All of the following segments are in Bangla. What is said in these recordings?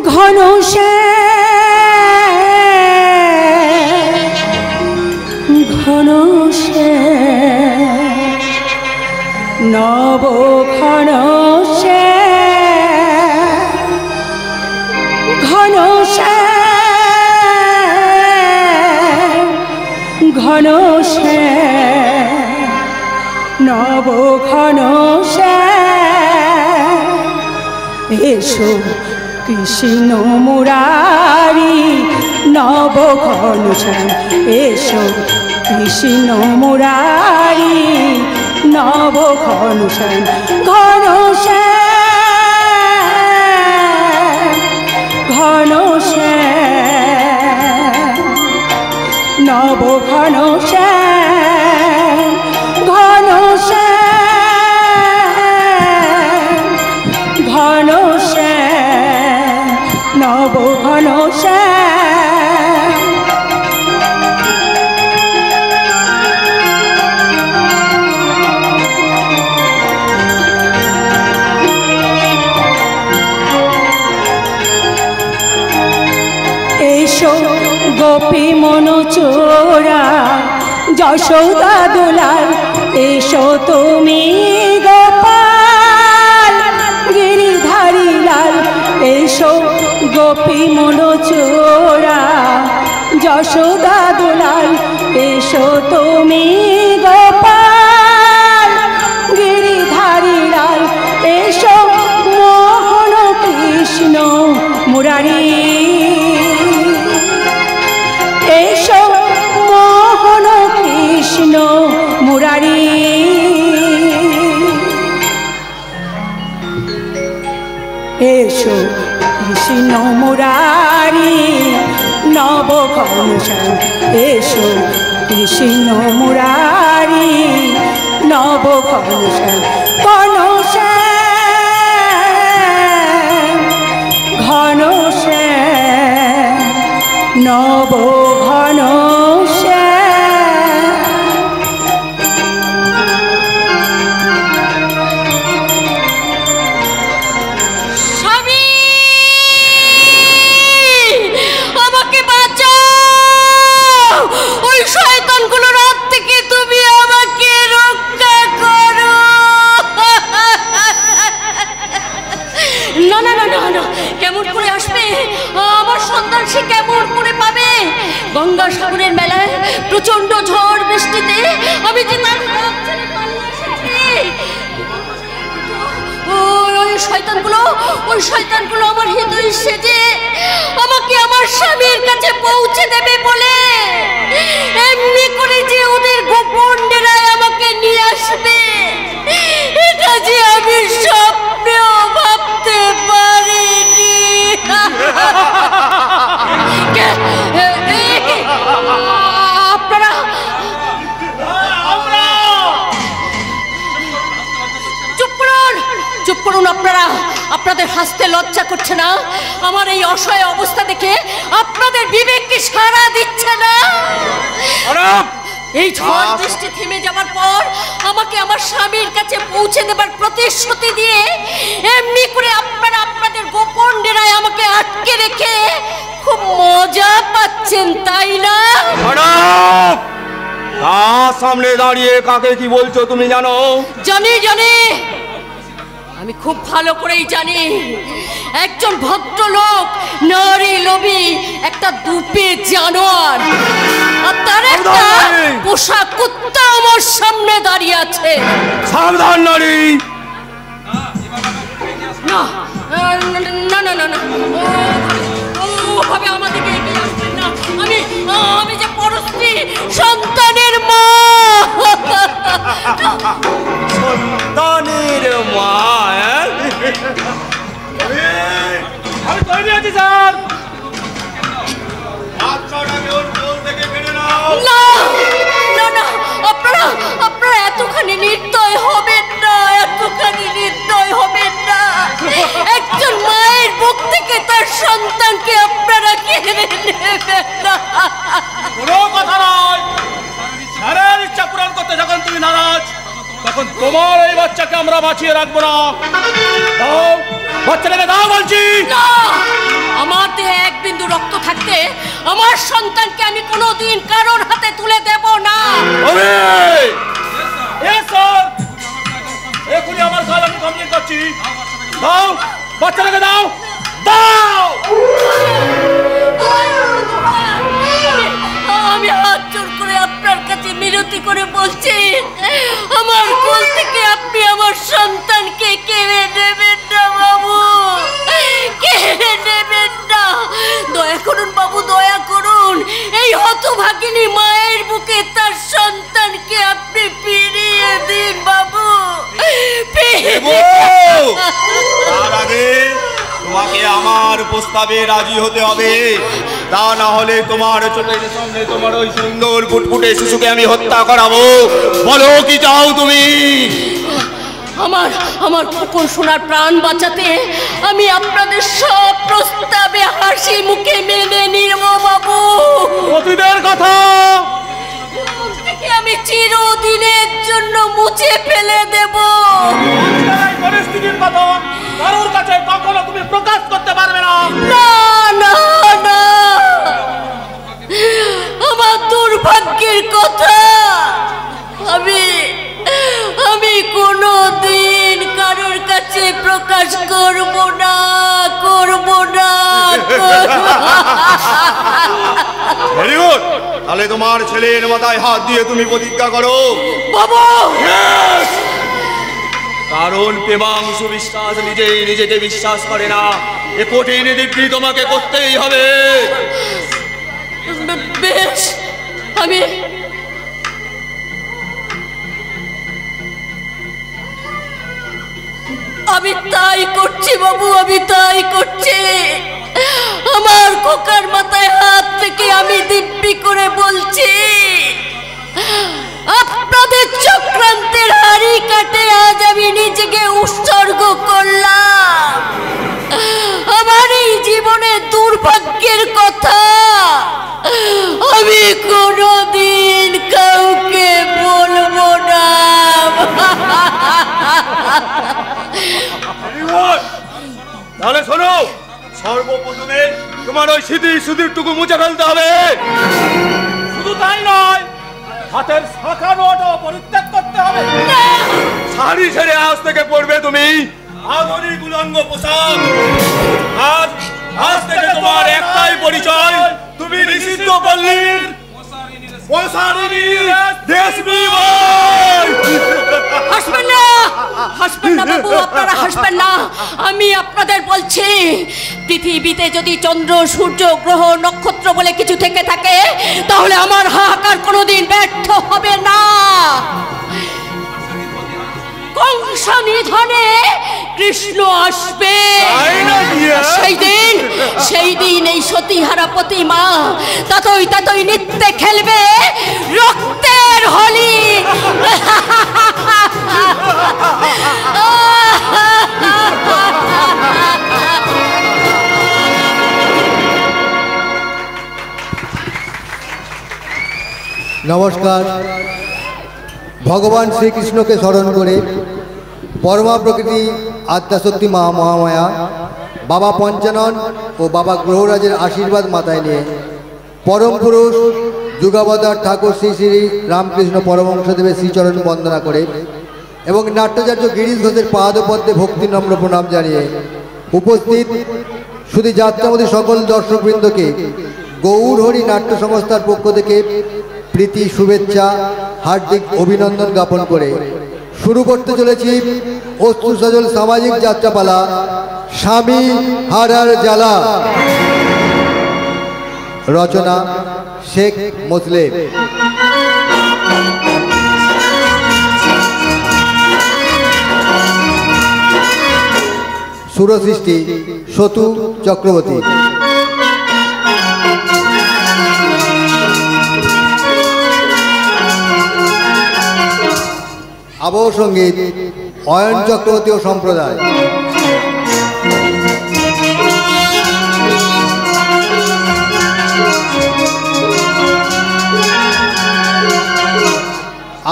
ঘন সে ঘন সে নব ঘন সে ঘন সে ঘন সে নব ঘন সে এসো কৃষ্ণ মুরারি নব ঘন সে এসো কৃষ্ণ মুরারি নব ঘন সে ঘন সে ঘন সে নব ঘন সে ঘন সে ঘন সে নব ঘন সে এসো গোপী মনোচোরা যশোদা দুলাল এসো তুমি গোপাল গিরিধারী লাল এসো গোপী মনোচোরা যশোদা দুলাল এসো তুমি গোপাল গিরিধারী লাল এসো মোহন কৃষ্ণ মুরারি এসো মোহন কৃষ্ণ মুরারি এসো কৃষ্ণ মুরারি নব ঘন সে এসো কৃষ্ণ মুরারি নব ঘন সে ঘন সে ঘন সে নব ঘন সে স্বামী আমাকে বাঁচাও ওই শয়তানগুলোর হাত থেকে তুমি আমাকে রক্ষা করো না না না না না কেমন করে আসবে আমার সন্তান সে কেমন করে পাবে গঙ্গাসাগরের মেলায় প্রচন্ড ঝড় বৃষ্টিতে আমি যে তার ওই শয়তানগুলো আমার হৃদয় সেজে আমাকে আমার স্বামীর কাছে পৌঁছে দেবে বলে এমনি করে যে ওদের গোপন ডেরায় আমাকে নিয়ে আসবে এটা যে আমি স্বপ্নেও ভাবতে পারিনি আপনারা চুপ করুন আপনারা আপনাদের হাসতে লজ্জা করছে না আমার এই অসহায় অবস্থা দেখে আপনাদের বিবেক কি সাড়া দিচ্ছে না এই ঝড় বৃষ্টি থেমে যাওয়ার পর আমাকে আমার স্বামীর কাছে পৌঁছে দেবার প্রতিশ্রুতি দিয়ে এমনি করে আপনারা আপনাদের গোপন ডেরায় আমাকে আটকে রেখে খুব মজা পাচ্ছেন তাই না সামনে দাঁড়িয়ে কাকে কি বলছো তুমি জানো জানি জানি আমি খুব ভালো করেই জানি একজন ভদ্রলোক নারী লোভী একটা দুপে জানোয়ার আর তার একটা পোষা কুত্তা আমার সামনে দাঁড়িয়ে আছে সাবধান নারী না না না না না ওভাবে আমাদেরকে এগিয়ে আসবেন না আমি যে পরস্ত্রী সন্তানের মা সন্তানের মা আমি তৈরি আছি স্যার না না না আপনারা এতখানি নির্দয় হবেন না এতখানি নির্দয় হবেন না একজন মায়ের বুক থেকে তার সন্তানকে আপনারা কেড়ে নেবেন না কোনো কথা নয় স্যারের ইচ্ছা পূরণ করতে যখন তুমি নারাজ তখন তোমার এই বাচ্চাকে আমরা বাঁচিয়ে রাখবো না। দাও বাচ্চাটাকে দাও বলছি। না বিন্দু রক্ত থাকতে আমার সন্তানকে আমি কোনোদিন কারোর হাতে তুলে দেব না। এখনই আমার কাজ আমি কমপ্লিট করছি। দাও বাচ্চাটাকে, দাও দাও। আমি হাত জোর করে আপনার কাছে মিনতি করে বলছি, আমার কোল থেকে আপনি আমার সন্তানকে কেড়ে নেবেন না বাবু, কেড়ে নেবেন না। দয়া করুন বাবু, দয়া করুন। এই হতভাগিনী মায়ের বুকে তার সন্তানকে আপনি ফিরিয়ে দিন বাবু। তার আগে তোমাকে আমার প্রস্তাবে রাজি হতে হবে, তা না হলে তোমার চোখের সামনে তোমার ওই সুন্দর ফুটফুটে শিশুকে আমি হত্যা করাবো। বলো কি চাও তুমি? আমার কুকুর সোনার প্রাণ বাঁচাতে আমি আপনাদের সব প্রস্তাবে হাসি মুখে মেনে নিব বাবু। অতীতের কথা আমি চিরদিনের জন্য মুছে ফেলে দেব। পরিস্থিতির কথা কারোর কাছে কখনো তুমি প্রকাশ করতে পারবে না। না না না, আমার দুর্ভাগ্যের কথা আমি কোনোদিন কারোর কাছে প্রকাশ করব না, করব না। ভেরি গুড, তাহলে তোমার ছেলের মাথায় হাত দিয়ে তুমি প্রতিজ্ঞা করো বাবু। কারণ প্রেমাংশু বিশ্বাস নিজেই নিজেকে বিশ্বাস করে না, এ কঠিন ডিগ্রি তোমাকে করতেই হবে। বেশ, আমি তাই করছি বাবু, আমি তাই করছি। আমার খোকার মাথায় হাত থেকে আমি দিব্যি করে বলছি, আপনাদের চক্রান্তের হাড়ি কাটে আজ আমি নিজেকে উৎসর্গ করলাম। আমার এই জীবনের দুর্ভাগ্যের কথা আমি কোনোদিন কাউকে বলবো না। তাহলে শোনো, সর্বপ্রথমে তোমার ওই স্মৃতি সুদীরটুকু মুছে ফেলতে হবে। শুধু তাই নয়, হাতের শাখা নোটও পরিত্যাগ করতে হবে। শাড়ি ছেড়ে আজ থেকে পড়বে তুমি আধুনিক উলঙ্গ পোশাক। আজ থেকে তোমার একটাই পরিচয়, তুমি নিষিদ্ধ পল্লীর হাসবেন না, হাসবেন না বাবু, আপনারা হাসবেন না। আমি আপনাদের বলছি, পৃথিবীতে যদি চন্দ্র, সূর্য, গ্রহ, নক্ষত্র বলে কিছু থেকে থাকে, তাহলে আমার হাহাকার কোনোদিন ব্যর্থ হবে না। কংস নিধনে কৃষ্ণ আসবে, সেই দিন এই সতীহারা প্রতিমা তাতই নৃত্যে খেলবে রক্তের হোলি। নমস্কার। ভগবান শ্রীকৃষ্ণকে স্মরণ করে পরমা প্রকৃতি আদ্যাশক্তি মা মহামায়া, বাবা পঞ্চানন ও বাবা গ্রহরাজের আশীর্বাদ মাথায় নিয়ে পরম পুরুষ যুগাবতার ঠাকুর শ্রী শ্রী রামকৃষ্ণ পরমহংসদেবের শ্রীচরণ বন্দনা করে এবং নাট্যাচার্য গিরিশ ঘোষের পাদপদ্মে ভক্তি নম্র প্রণাম জানিয়ে উপস্থিত শুধু যাত্রামতী সকল দর্শকবৃন্দকে গৌরহরি নাট্য সংস্থার পক্ষ থেকে প্রীতি, শুভেচ্ছা, হার্দিক অভিনন্দন জ্ঞাপন করে শুরু করতে চলেছি অশ্রু সজল সামাজিক যাত্রাপালা স্বামী হারার জ্বালা। রচনা শেখ মোসলেম। সুরসৃষ্টি সতু চক্রবর্তী। আবহ সঙ্গীত অয়ন চক্রবর্তী ও সম্প্রদায়।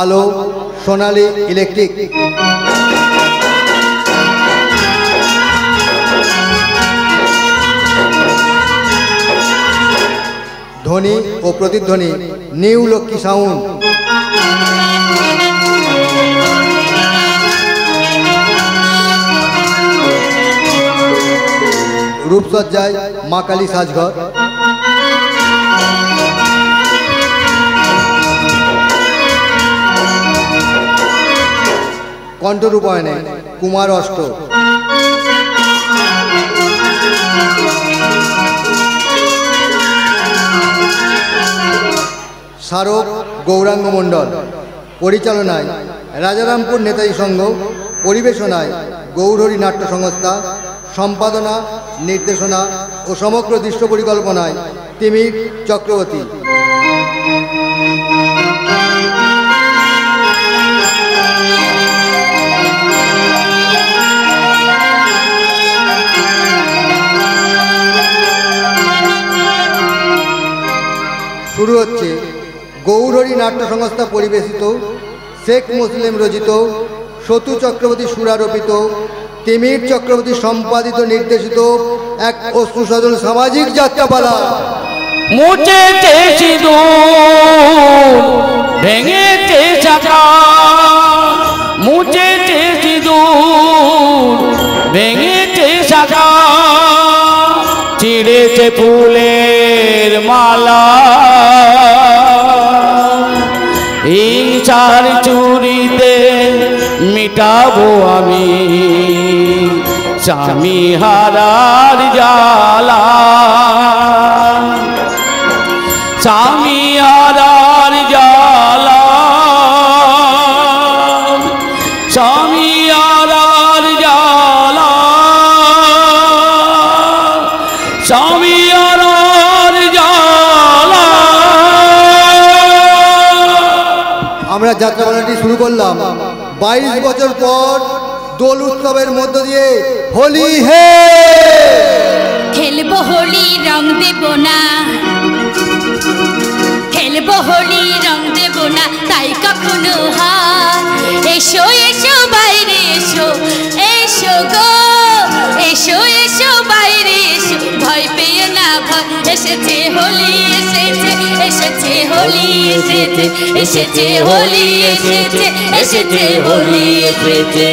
আলো সোনালী ইলেকট্রিক। ধ্বনি ও প্রতিধ্বনি নিউ লক্ষ্মী সাউন্ড। রূপসজ্জায় মা কালী সাজঘর। কণ্ঠরূপায়নে কুমার অষ্ট। স্মারক গৌরাঙ্গ মণ্ডল। পরিচালনায় রাজারামপুর নেতাজি সংঘ। পরিবেশনায় গৌরহরি নাট্য সংস্থা। সম্পাদনা, নির্দেশনা ও সমগ্র দৃশ্য পরিকল্পনায় তিমির চক্রবর্তী। শুরু হচ্ছে গৌরহরি নাট্য সংস্থা পরিবেশিত, শেখ মুসলিম রচিত, সতু চক্রবর্তী সুরারোপিত, তিমির চক্রবর্তী সম্পাদিত নির্দেশিত এক অশ্রুসজল সামাজিক যাত্রাপালা। মুছেছে সিঁদুর, ভেঙেছে চাকা, মুছেছে সিঁদুর, ভেঙেছে চাকা, চিড়েছে ফুলের মালা, হিংসার চুরিতে মিটাবো আমি স্বামী হারার জ্বালা, স্বামী হারার জ্বালা, স্বামী হারার জ্বালা, স্বামী হারার জ্বালা। আমরা যাত্রাপালাটি শুরু করলাম 22 বছর পর দোল উৎসবের মধ্য দিয়ে। হোলি হে, খেলবো হোলি রং দেব না, খেলবো হোলি রং দেব না, তাই কখনো হার। এসো এসো বাইরে এসো, এসো গো, এসো এসো বাইরে এসো, ভয় পেয়ে না ভয়, এসেছে হোলি এসেছে, এসেছে হোলি এসেছে, এসেছে হোলি এসেছে, এসেছে হোলি এসেছে।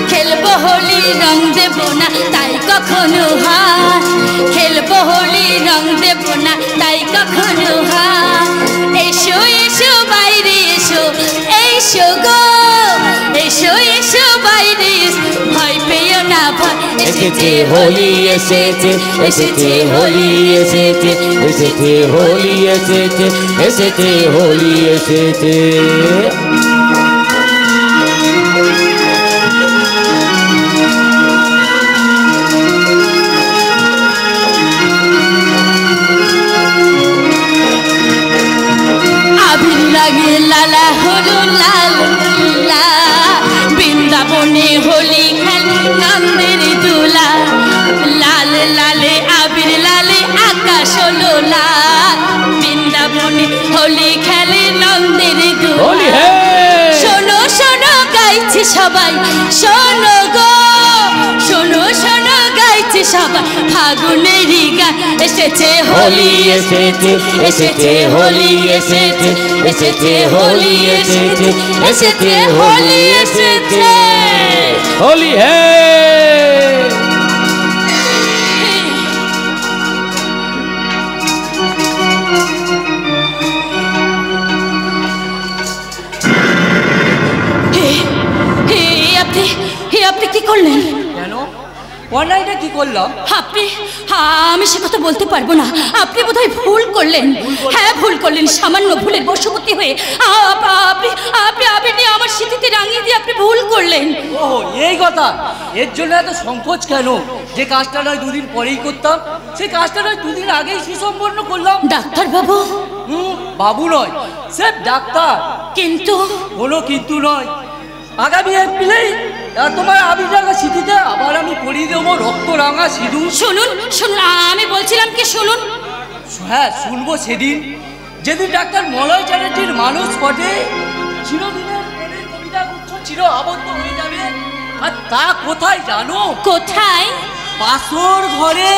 খেলবো হোলি রং দেব না, তাই কখনো হার। খেলবো হোলি রং দেব না, তাই কখনো হার। এসো এসো বাইরে এসো, এসো গো, এসো এসো বাইরে এসো, ভয় পেও না ভয়, এসেছে হোলি এসেছে, এসেছে হোলি এসেছে, এসেছে হোলি এসেছে, এসেছে হোলি এসেছে। আবির লাগে লালা হলো লাল লা, বৃন্দাবনে হোলি খেলে নন্দের দুলা, লাল লালে আবির লালে আকাশ হলো লাল, বৃন্দাবনে হোলি খেলে নন্দের দুলা। শোনো শোনো গাইছে সবাই, শোনো গো, শোনো শোনো গাইছে সবাই, ফাগুনেরই গান। এসেছে হোলি এসেছে, এসেছে হোলি এসেছে, এসেছে হোলি এসেছে, এসেছে হোলি এসেছে। হোলি হে, আপনি কি করলেন? কেন অন্যায়টা কি করলাম? আপনি, আমি সে কথা বলতে পারবো না। আপনি বোধহয় ভুল করলেন। হ্যাঁ ভুল করলেন, সামান্য ভুলের বশবর্তী হয়ে আপনি আমার স্মৃতিতে রাঙিয়ে দিয়ে আপনি ভুল করলেন। ও এই কথা, এর জন্য এত সংকোচ কেন? যে কাজটা নয় দুদিন পরেই করতাম, সেই কাজটা নয় দুদিন আগেই সুসম্পন্ন করলাম। ডাক্তার বাবু? বাবু নয়, স্যার ডাক্তার। কিন্তু? কোনো কিন্তু নয়, আগামী এপ্রিলেই তোমার আবির রাঙা স্মৃতিতে আবার আমি পরিয়ে দেবো রক্ত রাঙা সিঁদুর। শুনুন শুনুন, আমি বলছিলাম কি শুনুন। হ্যাঁ শুনবো সেদিন, যেদিন ডাক্তার মলয় চ্যাটার্জির মানুষ পটে চিরদিনের প্রেমের কবিতা গুচ্ছ চির আবদ্ধ হয়ে যাবে। আর তা কোথায় জানো? কোথায়? বাসর ঘরে।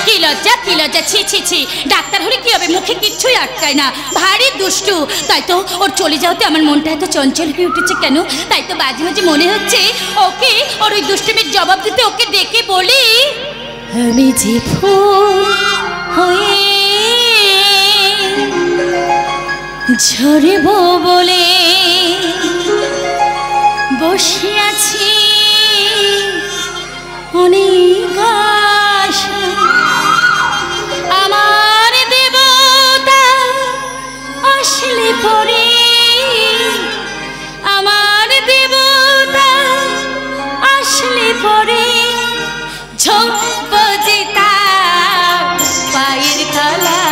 কি লজ্জা ছি ছি ছি। ডাক্তার হলে কি হবে, মুখে কিচ্ছুই আটকায় না, ভারী দুষ্টু। তাই তো ওর চলে যাওয়াতে আমার মনটা এত চঞ্চল হয়ে উঠেছে কেন। তাই তো মাঝে মাঝে মনে হচ্ছে ওকে, ওর ওই দুষ্টুমির জবাব দিতে ওকে ডেকে বলি, আমি যে ফুল হয়ে ঝরব বলে বসে আছি অনেক আশা। আমার দেবতা আসলে পরে, আমার দেবতা আসলে পরে ঝরব যে তার পায়ের তলা,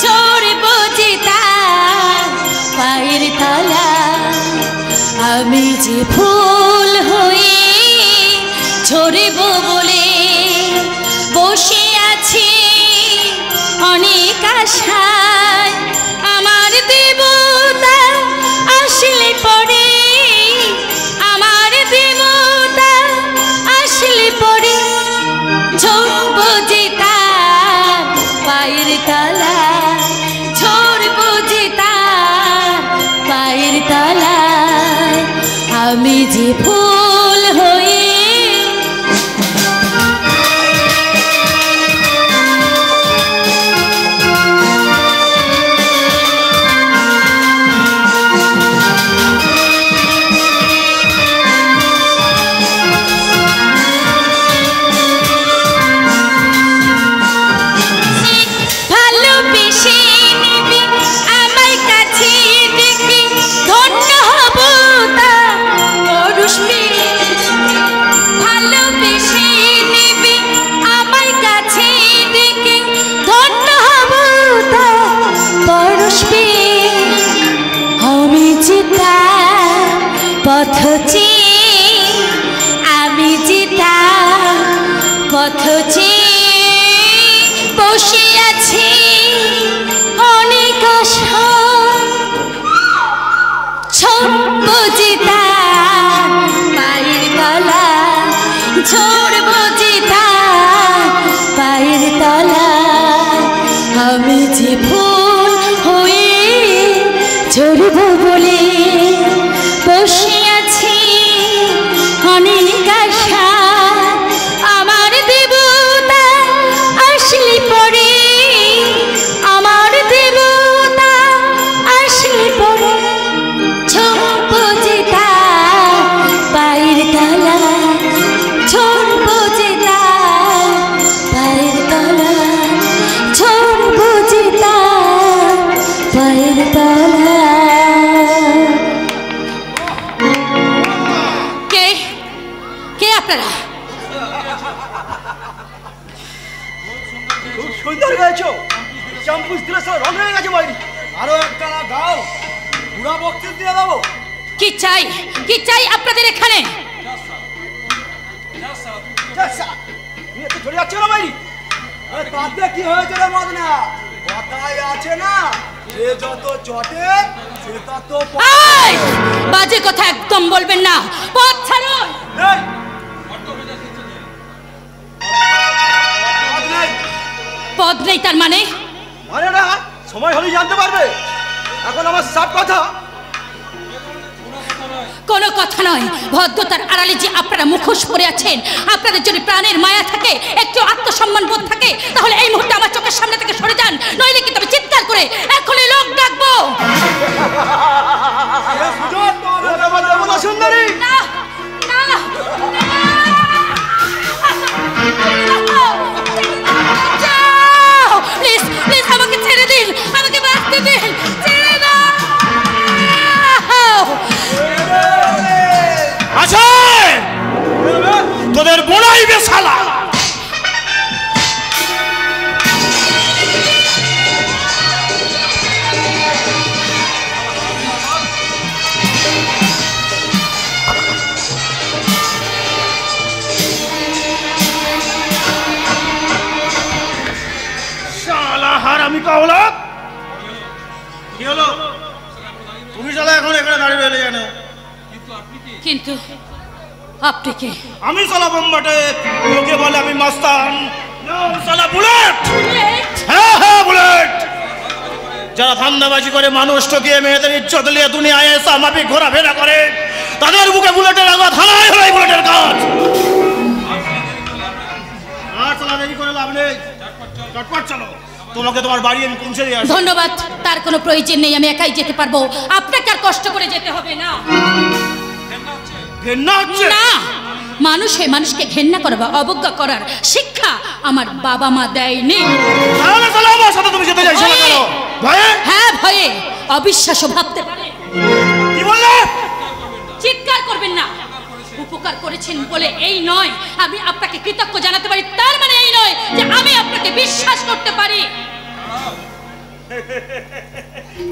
ঝরব যে তার পায়ের তলা। আমি যে ফুল হয়ে ঝরব বলে বসে আছি অনেক আশায়। আমার দেবতা আসলে পরে, আমার দেবতা আসলে পরে ঝরব যে তার পায়ের তলা, ঝরব যে তার পায়ের তলা। আমি যে ফুল হয়ে পথ চেয়ে, আমি যে তার পথ চেয়ে বসে আছি অনেক আশা। ঝরব যে তার পায়ের তলা, ঝরব যে তার পায়ের তলা। আমি যে ফুল হয়ে ঝরব বলে বসে আছি অনেক আশা। আমার দেবতা আসলে পরে, আমার দেবতা আসলে পরে ঝরব যে তার পায়ের তলা, ঝরব যে তার পায়ের তলা, ঝরব যে তার পায়ের তলা। আপনারা খুব সুন্দর গাইছো, শ্যাম্পুস দিলে সব রং হয়ে গেছে বাইরে। আরো একটা না গাও, পুরা বক্তৃতা দিয়ে দেবো। কি চাই, কি চাই আপনাদের এখানে? তুমি একটু চলে যাচ্ছ না বাইরে? তাতে কি হয়েছে রে মদনা? কথাই আছে না, যে যত চটে সে তত। বাজে কথা একদম বলবেন না, পথ ছাড়ুন। পদ নেই তার মানে? মানে না, সময় হলেই জানতে পারবে। এখন আমার সব কথা। কোনো কথা নয়, ভদ্রতার আড়ালে যে আপনারা মুখোশ পরে আছেন, আপনাদের যদি প্রাণের মায়া থাকে, একটু আত্মসম্মান বোধ থাকে, তাহলে এই মুহূর্তে আমার চোখের সামনে থেকে সরে যান, নইলে কিন্তু আমি চিৎকার করে এখনই লোক ডাকবো। সুন্দরী না না প্লিজ প্লিজ আমাকে ছেড়ে দিন, আমাকে বাঁচতে দিন, ছেড়ে দাও। আছে তোদের বড়াই বেশালা। আমি কাওলাদ কি হলো? তুমি শালা এখন এখানে দাঁড়িয়ে রইলে জানো? কিন্তু আপনি কে? আমি শালা বোম্বাটে, লোকে বলে আমি মাস্তান, নাম শালা বুলেট। হ্যাঁ হ্যাঁ বুলেট। যারা ধান্দাবাজি করে মানুষ ঠকিয়ে মেয়েদের ইজ্জত নিয়ে দুনিয়ায় এসা মাফিক ঘোরাফেরা করে, তাদের বুকে বুলেটের আঘাত হানাই হলো এই বুলেটের কাজ। আর শালা দেরি করে লাভ নেই, চটপট চলো, তোমাকে তোমার বাড়ি আমি পৌঁছে দিয়ে আসি। ধন্যবাদ, তার কোনো প্রয়োজন নেই, আমি একাই যেতে পারবো, আপনাকে আর কষ্ট করে যেতে হবে না। ঘেন্না হচ্ছে না, মানুষ হয়ে মানুষকে ঘেন্না করা বা অবজ্ঞা করার শিক্ষা আমার বাবা মা দেয়নি। তাহলে চলো আমার সাথে, তুমি যেতে চাইছো না কেন? ভয়ে? হ্যাঁ ভয়ে, অবিশ্বাসও ভাবতে পারে। কি বললে? চিৎকার করবেন না। উপকার করেছেন বলে এই নয় আমি আপনাকে কৃতজ্ঞ জানাতে পারি, তার মানে এই নয় যে আমি আপনাকে বিশ্বাস করতে পারি।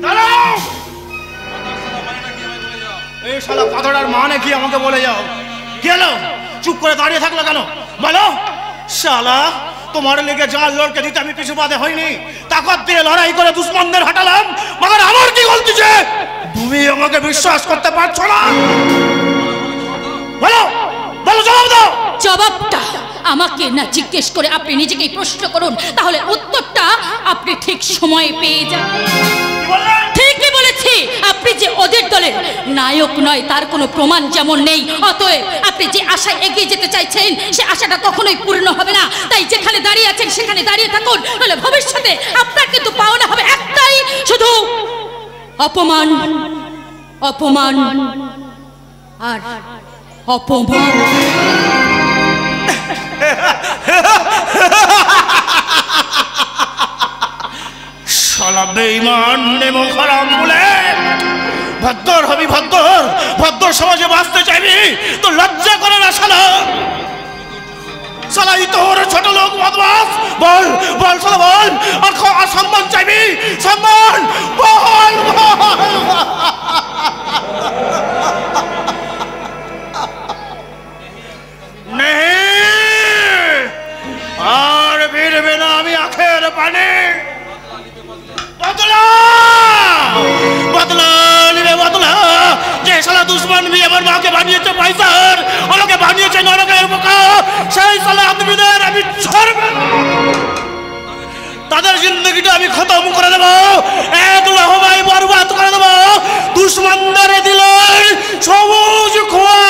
দাঁড়াও! এই শালা কথাটার মানে কি আমাকে বলে যাও। গেল চুপ করে দাঁড়িয়ে থাকলো কেন বলো? শালা তোমার লেগে জাল লড়কে দিতে আমি কিছু বাদে হয়নি, তাকত দিয়ে লড়াই করে দুশ্মনদের হাঁটালাম, মগর আমার কি গলতি যে তুমি আমাকে বিশ্বাস করতে পারছো না? বলো বলো, জবাব দাও। জবাবটা আমাকে না জিজ্ঞেস করে আপনি নিজেকেই প্রশ্ন করুন, তাহলে উত্তরটা আপনি ঠিক সময়ে পেয়ে যাবেন। কি বললে? ঠিকই বলেছি, আপনি যে ওদের দলের নায়ক নয় তার কোনো প্রমাণ যেমন নেই, অতএব আপনি যে আশায় এগিয়ে যেতে চাইছেন সে আশাটা কখনোই পূর্ণ হবে না। তাই যেখানে দাঁড়িয়ে আছেন সেখানে দাঁড়িয়ে থাকুন, নাহলে ভবিষ্যতে আপনার কিন্তু পাওনা হবে একটাই, শুধু অপমান, অপমান আর অপমান। শালা বেঈমান নেমো খারাম বলে ভদ্র হবি, ভদ্র ভদ্র সমাজে বাঁচতে চাইবি তো লজ্জা করে না শালা। শালা তোর ছোট লোক বদমাস, বল বল শালা বল, আর সম্মান চাইবি, সম্মান বল আর বেরবে না আমি আখের পানি। বদলা বদলা নিবে বদলা, যে শালা দুশ্মন भी আমার মাকে বানিয়েছে পয়সার, ওকে বানিয়েছে নরকের বোকা, সেই শালা আদমিদের আমি ছাড়ব না। তাদের জিন্দগিটা আমি খতম করে দেব, এক লহমায় বরবাদ করে দেব, দুশ্মনদের দিল সবুজ খোয়া।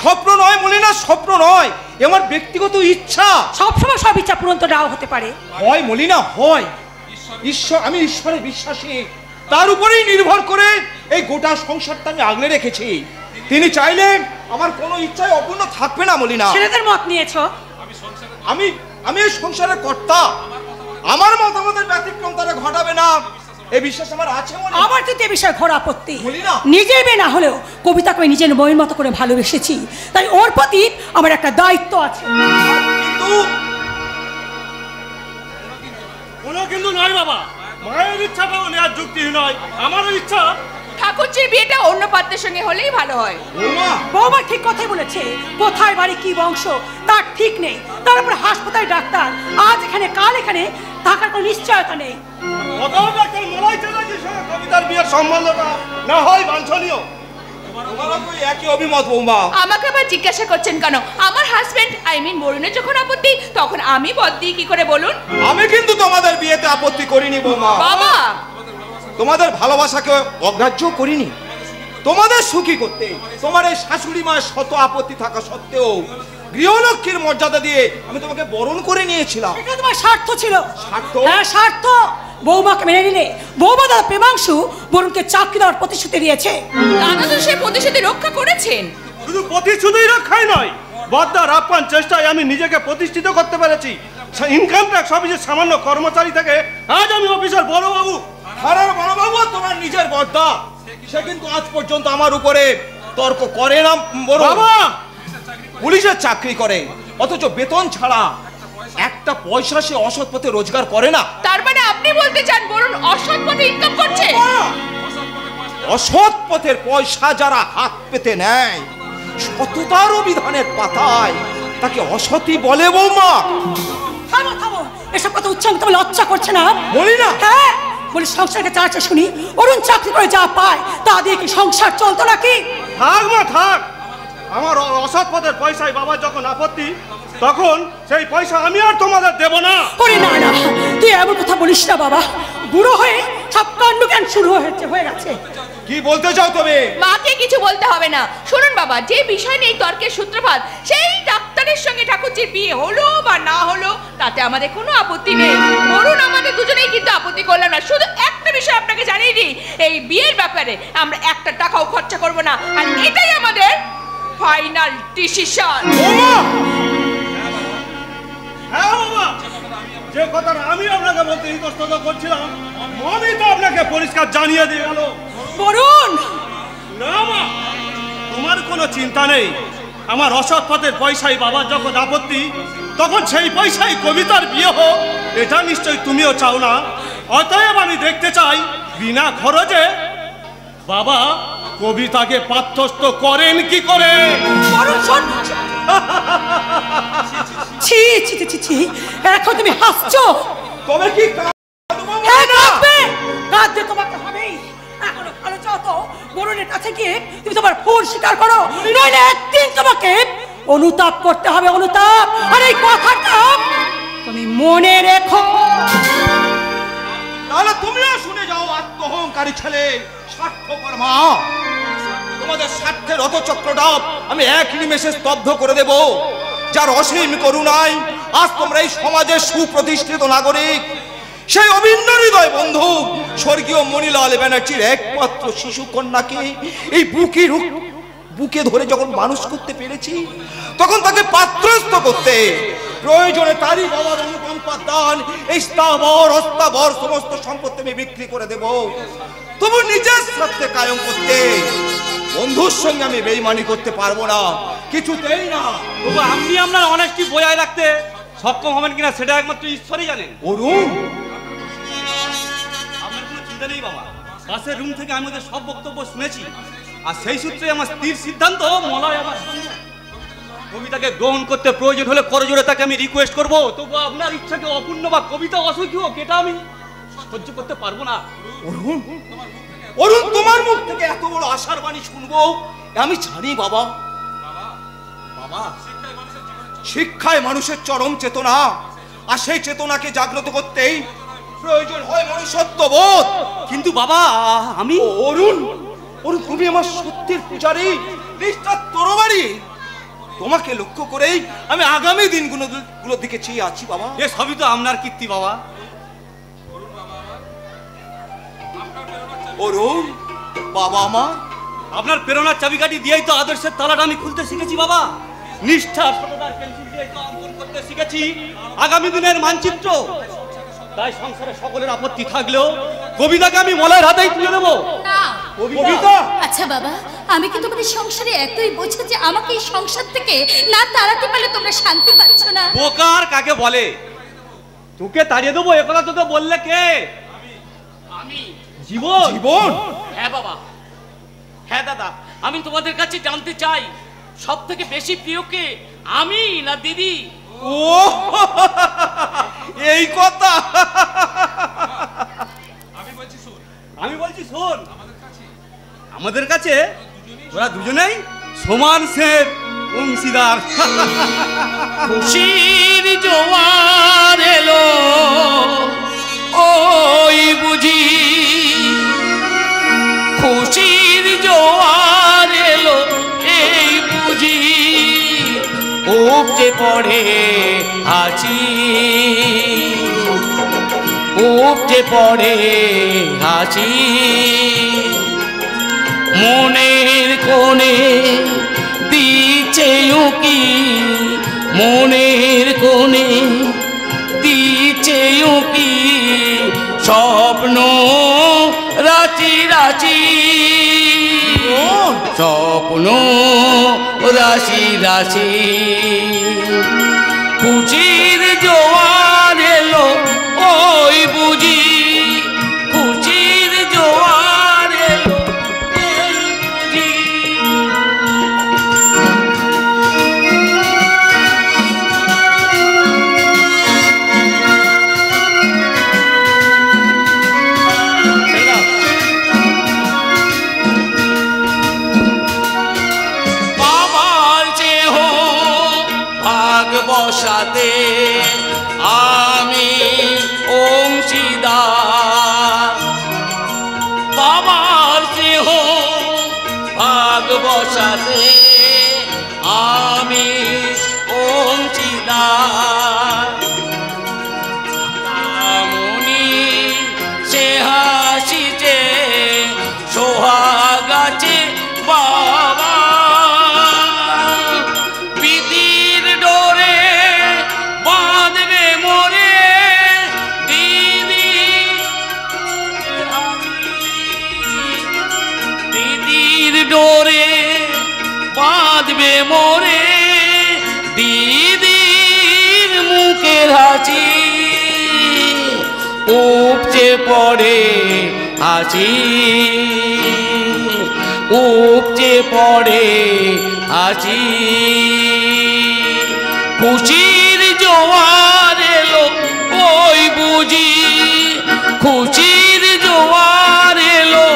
স্বপ্ন নয় মলিনা, স্বপ্ন নয়, আমার ব্যক্তিগত ইচ্ছা। সবসময় সব ইচ্ছা পূরণ তো নাও হতে পারে। হয় মলিনা হয়, ঈশ্বর, আমি ঈশ্বরে বিশ্বাসী, তার উপরেই নির্ভর করে এই গোটা সংসারটা আমি আগলে রেখেছি। তিনি চাইলে আমার কোনো ইচ্ছাই অপূর্ণ থাকবে না মলিনা। ছেলেদের মত নিয়েছো? আমি আমি এই সংসারের কর্তা, আমার মতামতের ব্যতিক্রম তারা ঘটাবে না, এই বিশ্বাস আমার আছে। আমার কিন্তু এ বিষয়ে ঘোর আপত্তি। মলিনা, নিজের মেয়ে না হলেও কবিতাকে আমি নিজের বইয়ের মতো করে ভালোবেসেছি, তাই ওর প্রতি আমার একটা দায়িত্ব আছে। কিন্তু কোনো কিন্তু নয় বাবা, মায়ের ইচ্ছাটাও নেওয়ার যুক্তিহীন নয়, আমারও ইচ্ছা ঠাকুরজির বিয়েটা অন্য পাত্রের সঙ্গে হলেই ভালো হয়। বৌমা, বৌমা ঠিক কথাই বলেছে, কোথায় বাড়ি কি বংশ তার ঠিক নেই, তার উপর হাসপাতালে ডাক্তার, আজ এখানে কাল এখানে থাকার কোনো নিশ্চয়তা নেই। কবিতার বিয়ের সম্বন্ধটা না হয় বাঞ্ছনীয়, তোমারও তো একই অভিমত বৌমা। আমাকে আবার জিজ্ঞাসা করছেন কেন? আমার হাজবেন্ড বরুণের যখন আপত্তি, তখন আমি পদ দিই কি করে বলুন? আমি কিন্তু তোমাদের বিয়েতে আপত্তি করিনি বৌমা, বাবা তোমাদের ভালোবাসাকে অগ্রাহ্য করিনি, তোমাদের সুখী করতে তোমার এই শাশুড়ি মায়ের শত আপত্তি থাকা সত্ত্বেও গৃহলক্ষ্মীর মর্যাদা দিয়ে আমি তোমাকে বরণ করে নিয়েছিলাম। এটা তোমার স্বার্থ ছিল। স্বার্থ? হ্যাঁ স্বার্থ। বৌমাকে মেনে নিলে বৌমা দাদা প্রেমাংশু বরুণকে চাকরি দেওয়ার প্রতিশ্রুতি দিয়েছে। দাদা তো সেই প্রতিশ্রুতি রক্ষা করেছেন। শুধু প্রতিশ্রুতিই রক্ষাই নয়, বদ্দার আপ্যান চেষ্টায় আমি নিজেকে প্রতিষ্ঠিত করতে পেরেছি। ইনকাম ট্যাক্স অফিসের সামান্য কর্মচারী থেকে আজ আমি অফিসার বড়বাবু। হারার বড়বাবু তোমার নিজের বদ্দা, সে কিন্তু আজ পর্যন্ত আমার উপরে তর্ক করে না। বাবা পুলিশের চাকরি করে, অথচ বেতন ছাড়া একটা পয়সা সে অসৎ পথে রোজগার করে না। তার মানে আপনি বলতে চান বরুণ অসৎ পথে ইনকাম করছে? অসৎ পথের পয়সা যারা হাত পেতে নেয়, সততার অভিধানের পাতায় তাকে অসতী বলে বৌমা? থামো থামো, এসব কথা উচ্চাঙ্গ তোমার লজ্জা করছে না? বলি না। হ্যাঁ বলি, সংসারকে চাচ্ছে শুনি। অরুণ চাকরি করে যা পায় তা দিয়ে কি সংসার চলতো নাকি? থাক মা থাক, আমার অসৎ পথের পয়সায় বাবার যখন আপত্তি, তখন সেই পয়সা আমি আর তোমাদের দেব না। ওরে না না, তুই এমন কথা বলিস না বাবা। বুড়ো হয়ে সব কাণ্ডজ্ঞান শুরু হয়ে গেছে। কি বলতে চাও তুমি? মাকে কিছু বলতে হবে না। শুনুন বাবা, যে বিষয় নিয়ে তর্কের সূত্রপাত, সেই ডাক্তারের সঙ্গে ঠাকুরজির বিয়ে হলো বা না হলো তাতে আমাদের কোনো আপত্তি নেই। বলুন, আমাদের দুজনেই কিন্তু আপত্তি করলাম না। শুধু একটা বিষয় আপনাকে জানিয়ে দিই, এই বিয়ের ব্যাপারে আমরা একটা টাকাও খরচা করব না, আর এটাই আমাদের ফাইনাল ডিসিশন। হ্যাঁ বাবা, যে কথাটা আমি আপনাকে বলতে ইতস্তত করছিলাম, আমি তো আপনাকে পরিষ্কার জানিয়ে দিয়ে গেল। বরুণ, না মা, তোমার কোনো চিন্তা নেই। আমার অসৎ পথের পয়সায় বাবার যখন আপত্তি, তখন সেই পয়সায় কবিতার বিয়ে হোক, এটা নিশ্চয়ই তুমিও চাও না। অতএব আমি দেখতে চাই বিনা খরচে বাবা কবিতাকে পাঠ্যস্থ করেন কি করে। বরুণ শোন। ছি ছি ছি ছি, এখন তুমি হাসছো? তবে কি হ্যাঁ কাঁদবে, কাঁদতে তোমাকে হবেই। এখনো ভালো চাও তো বরুণের কাছে গিয়ে তুমি তোমার ভুল স্বীকার করো, নইলে একদিন তোমাকে অনুতাপ করতে হবে, অনুতাপ। আর এই কথাটা তুমি মনে রেখো। তাহলে তুমিও শুনে যাও, আত্মহংকারী ছেলে, স্বার্থপর মা। তোমাদের স্বার্থের রথচক্রটা আমি এক নিমেষে স্তব্ধ করে দেব। যার অসীম করুণায় আজ তোমরা এই সমাজের সুপ্রতিষ্ঠিত নাগরিক, সেই অভিন্ন হৃদয় বন্ধু স্বর্গীয় মণিলাল ব্যানার্জির একমাত্র শিশু কন্যাকে এই বুকে ধরে যখন মানুষ করতে পেরেছি, তখন তাকে পাত্রস্থ করতে প্রয়োজনে তারই বাবার অনুকম্পা দান, এই স্থাবর অস্থাবর সমস্ত সম্পত্তি আমি বিক্রি করে দেব, তবু নিজের স্বার্থে কায়েম করতে বন্ধুর সঙ্গে আমি বেইমানি করতে পারবো না, কিছুতেই না। তবু আপনি আপনার অনেস্টি বজায় রাখতে সক্ষম হবেন কিনা সেটা একমাত্র ঈশ্বরই জানেন। অরুণ, আমার কোনো চিন্তা নেই বাবা। পাশের রুম থেকে আমি ওদের সব বক্তব্য শুনেছি, আর সেই সূত্রে আমার স্থির সিদ্ধান্ত মলয় আমার কবিতাকে গ্রহণ করতে প্রয়োজন হলে করজোড়ে তাকে আমি রিকোয়েস্ট করবো। তবু আপনার ইচ্ছাকে অপূর্ণ বা কবিতা অসুখী হোক, এটা আমি সহ্য করতে পারবো না। অরুণ, অরুণ, তোমার মুখ থেকে এত বড় আশার বাণী শুনবো আমি জানি বাবা। বাবা, শিক্ষায় মানুষের চরম চেতনা, আর সেই চেতনাকে জাগ্রত করতেই প্রয়োজন হয় মনুষ্যত্ববোধ। কিন্তু বাবা আমি অরুণ, অরুণ, তুমি আমার সত্যের পূজারী, নিষ্ঠার তরবারি। তোমাকে লক্ষ্য করেই আমি আগামী দিনগুলোর দিকে চেয়ে আছি বাবা। এ সবই তো আপনার কীর্তি বাবা। অরুণ, বাবা মা, আপনার প্রেরণার চাবিকাঠি দিয়েই তো আদর্শের তালাটা আমি খুলতে শিখেছি বাবা। নিষ্ঠা সততার পেন্সিল দিয়েই তো অঙ্কন করতে শিখেছি আগামী দিনের মানচিত্র। তাই সংসারে সকলের আপত্তি থাকলেও কবিতাকে আমি মলের হাতেই তুলে দেবো। না কবিতা, আচ্ছা বাবা, আমি কি তোমাদের সংসারে এতই বোঝা যে আমাকে এই সংসার থেকে না তাড়াতে পারলে তোমরা শান্তি পাচ্ছ না? বোকার কাকে বলে? তোকে তাড়িয়ে দেবো এ কথা তোকে বললে কে? আমি। জীবন। জীবন, হ্যাঁ বাবা, হ্যাঁ দাদা, আমি তোমাদের কাছে জানতে চাই সব থেকে বেশি প্রিয় কে, আমি না দিদি? ও এই কথা। আমি বলছি শোন, আমাদের কাছে তোরা দুজনেই সমান সের অংশীদার। খুশির জোয়ার এলো ওই বুঝি, খুশির জোয়ার এলো এই বুঝি, উপচে পড়ে হাসি, উপচে পড়ে হাসি, মনের কোণে দিচ্ছে উকি, মনের কোণে দিচ্ছে উকি, স্বপ্ন রাচি রাচি, স্বপ্ন রাশি রাশি, খুশির জোয়ার এলো ওই বুঝি, খুশির জোয়ার এলো ওই বুঝি। আমি অংশীদার। বাবার স্নেহ ভাগ বসাতে আমি অংশীদার। মনি সে হাসিছে সোহাগ আছে বাবা, প্রীতির ডোরে বাঁধবে মোরে দিদি, প্রীতির ডোরে বাঁধবে মোরে দিদির মুখের হাসি, উপচে পড়ে হাসি, উপচে পড়ে হাসি। খুশির জোয়ার এলো ওই বুঝি, খুশির জোয়ার এলো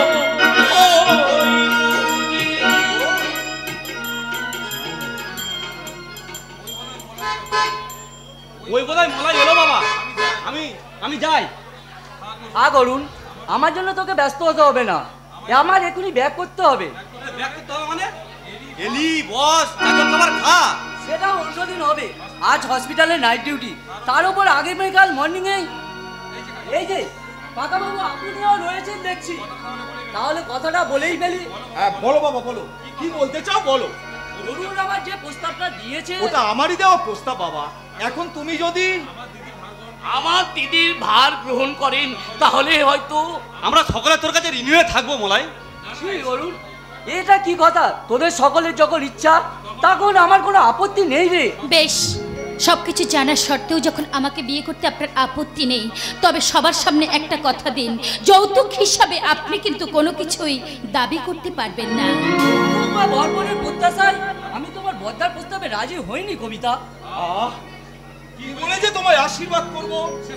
ওই বোধহয় মলাই এলো বাবা। আমি যাই। অরুণ, আমার জন্য তোকে ব্যস্ত হতে হবে না, আমার এখনই ব্যাক করতে হবে। মানে এলি বস খাবার খা, সেটা অন্যদিন হবে। আজ হসপিটালে নাইট ডিউটি, তার উপর আগামীকাল মর্নিং এই যে কাকাবাবু আপনিও রয়েছেন দেখছি, তাহলে কথাটা বলেই ফেলি। হ্যাঁ বলো বাবা, বলো কি বলতে চাও বলো। অরুণ আমার যে প্রস্তাবটা দিয়েছে ওটা আমারই দেওয়া প্রস্তাব বাবা। এখন তুমি যদি আমার দিদির ভার গ্রহণ করেন তাহলে হয়তো আমরা সকলে তোর কাছে ঋণী হয়ে থাকবো মলাই। অরুণ, এটা কি কথা? তোদের সকলের যখন ইচ্ছা তখন আমার কোনো আপত্তি নেই রে। বেশ, সবকিছু জানার সত্ত্বেও যখন আমাকে বিয়ে করতে আপনার আপত্তি নেই, তবে সবার সামনে একটা কথা দিন, যৌতুক হিসাবে আপনি কিন্তু কোনো কিছুই দাবি করতে পারবেন না। বর্বরের প্রত্যাশায় আমি তোমার বদ্দার প্রস্তাবে রাজি হইনি কবিতা। কি বলে যে তোমায় আশীর্বাদ করব সে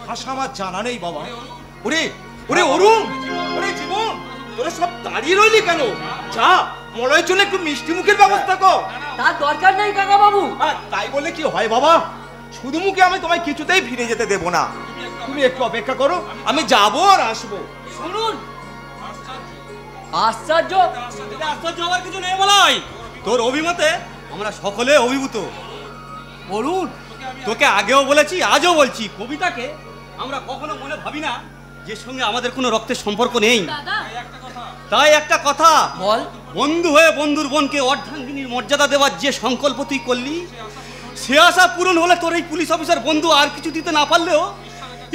ভাষা আমার জানা নেই বাবা। ওরে ওরে অরুণ, ওরে জীবন, তোরা সব দাঁড়িয়ে রইলি কেন? যা মলয়ের জন্য একটু মিষ্টি মুখের ব্যবস্থা কর। তার দরকার নেই কাকা বাবু। তাই বলে কি হয় বাবা? শুধু মুখে আমি তোমায় কিছুতেই ফিরে যেতে দেব না। তুমি একটু অপেক্ষা করো, আমি যাবো আর আসবো। শুনুন, আশ্চর্য আশ্চর্য হওয়ার কিছু নেই মলাই। তোর অভিমতে আমরা সকলে অভিভূত। অরুণ, তোকে আগেও বলেছি আজও বলছি, কবিতাকে আমরা কখনো মনে ভাবি না যে সঙ্গে আমাদের কোনো রক্তের সম্পর্ক নেই। তাই একটা কথা বল। বন্ধু হয়ে বন্ধুর বোনকে অর্ধাঙ্গিনীর মর্যাদা দেওয়ার যে সংকল্প তুই করলি, সে আশা পূরণ হলে তোর এই পুলিশ অফিসার বন্ধু আর কিছু দিতে না পারলেও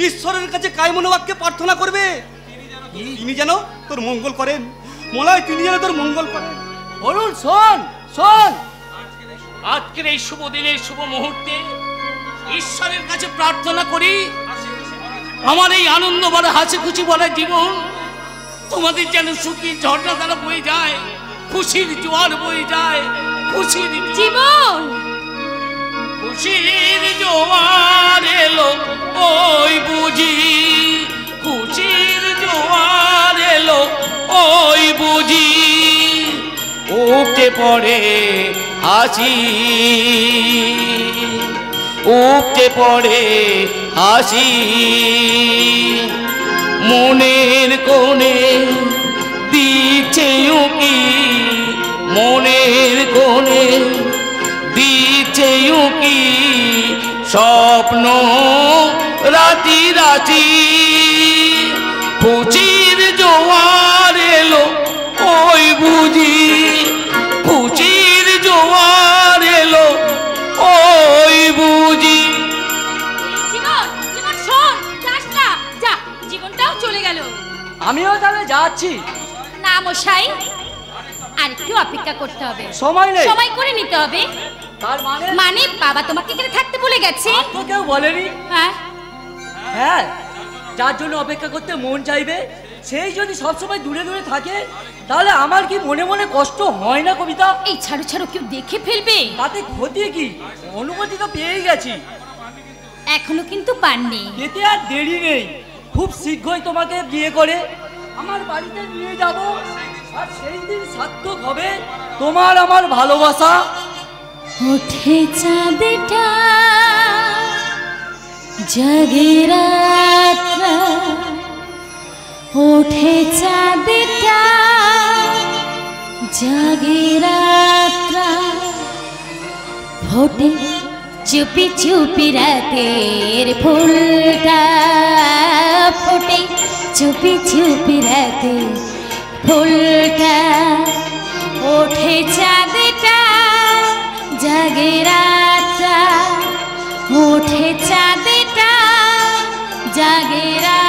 ঈশ্বরের কাছে কায়মনোবাক্যে প্রার্থনা করবে তিনি যেন তোর মঙ্গল করেন। মলায় তিনি যেন তোর মঙ্গল করেন। অরুণ শোন শোন, আজকের এই শুভ দিনের শুভ মুহূর্তে ঈশ্বরের কাছে প্রার্থনা করি আমার এই আনন্দ ভরা হাসি খুশি ভরা জীবন তোমাদের যেন সুখী ঝর্ণা দ্বারা বয়ে যায়, খুশির জোয়ার বয়ে যায়, খুশির জীবন, খুশির জোয়ার এলো ওই বুঝি, খুশির জোয়ার এলো ওই বুঝি, উপচে পড়ে হাসি, উপচে পড়ে হাসি, মনের কোণে দিচ্ছে উকি, মনের কোণে দিচ্ছে উকি, স্বপ্ন রাতি রাতি, খুশির জোয়ার এলো ওই বুঝি, খুশির জোয়ার এলো ওই বুঝি। জীবন, জীবন শোন, যাস না, যা, জীবনটাও চলে গেল। আমিও তাহলে যাচ্ছি। না মশাই, আর একটু অপেক্ষা করতে হবে। সময় নেই। সময় করে নিতে হবে। তার মানে? মানে বাবা তোমাকে এখানে থাকতে বলে গেছে। তো কেউ বলেনি। হ্যাঁ হ্যাঁ, যার জন্য অপেক্ষা করতে মন চাইবে সেই যদি সবসময় দূরে দূরে থাকে তাহলে আমার কি মনে মনে কষ্ট হয় না কবিতা? এই ছাড়ো ছাড়ো, কেউ দেখে ফেলবে। তাতে ক্ষতি কি? অনুমতি তো পেয়েই গেছি। এখনো কিন্তু পাননি। এতে আর দেরি নেই, খুব শীঘ্রই তোমাকে বিয়ে করে আমার বাড়িতে নিয়ে যাব, আর সেই দিন সার্থক হবে তোমার আমার ভালোবাসা। ওঠে চাঁদটা জাগে রাতটা ওঠে চাঁদটা, জাগে রাতটা ফোটে চুপি চুপি রাতের ফুলটা, ফোটে চুপি চুপি রাতের ফুলটা, ওঠে চাঁদটা জাগে রাতটা, ওঠে চাঁদটা জাগে রাত।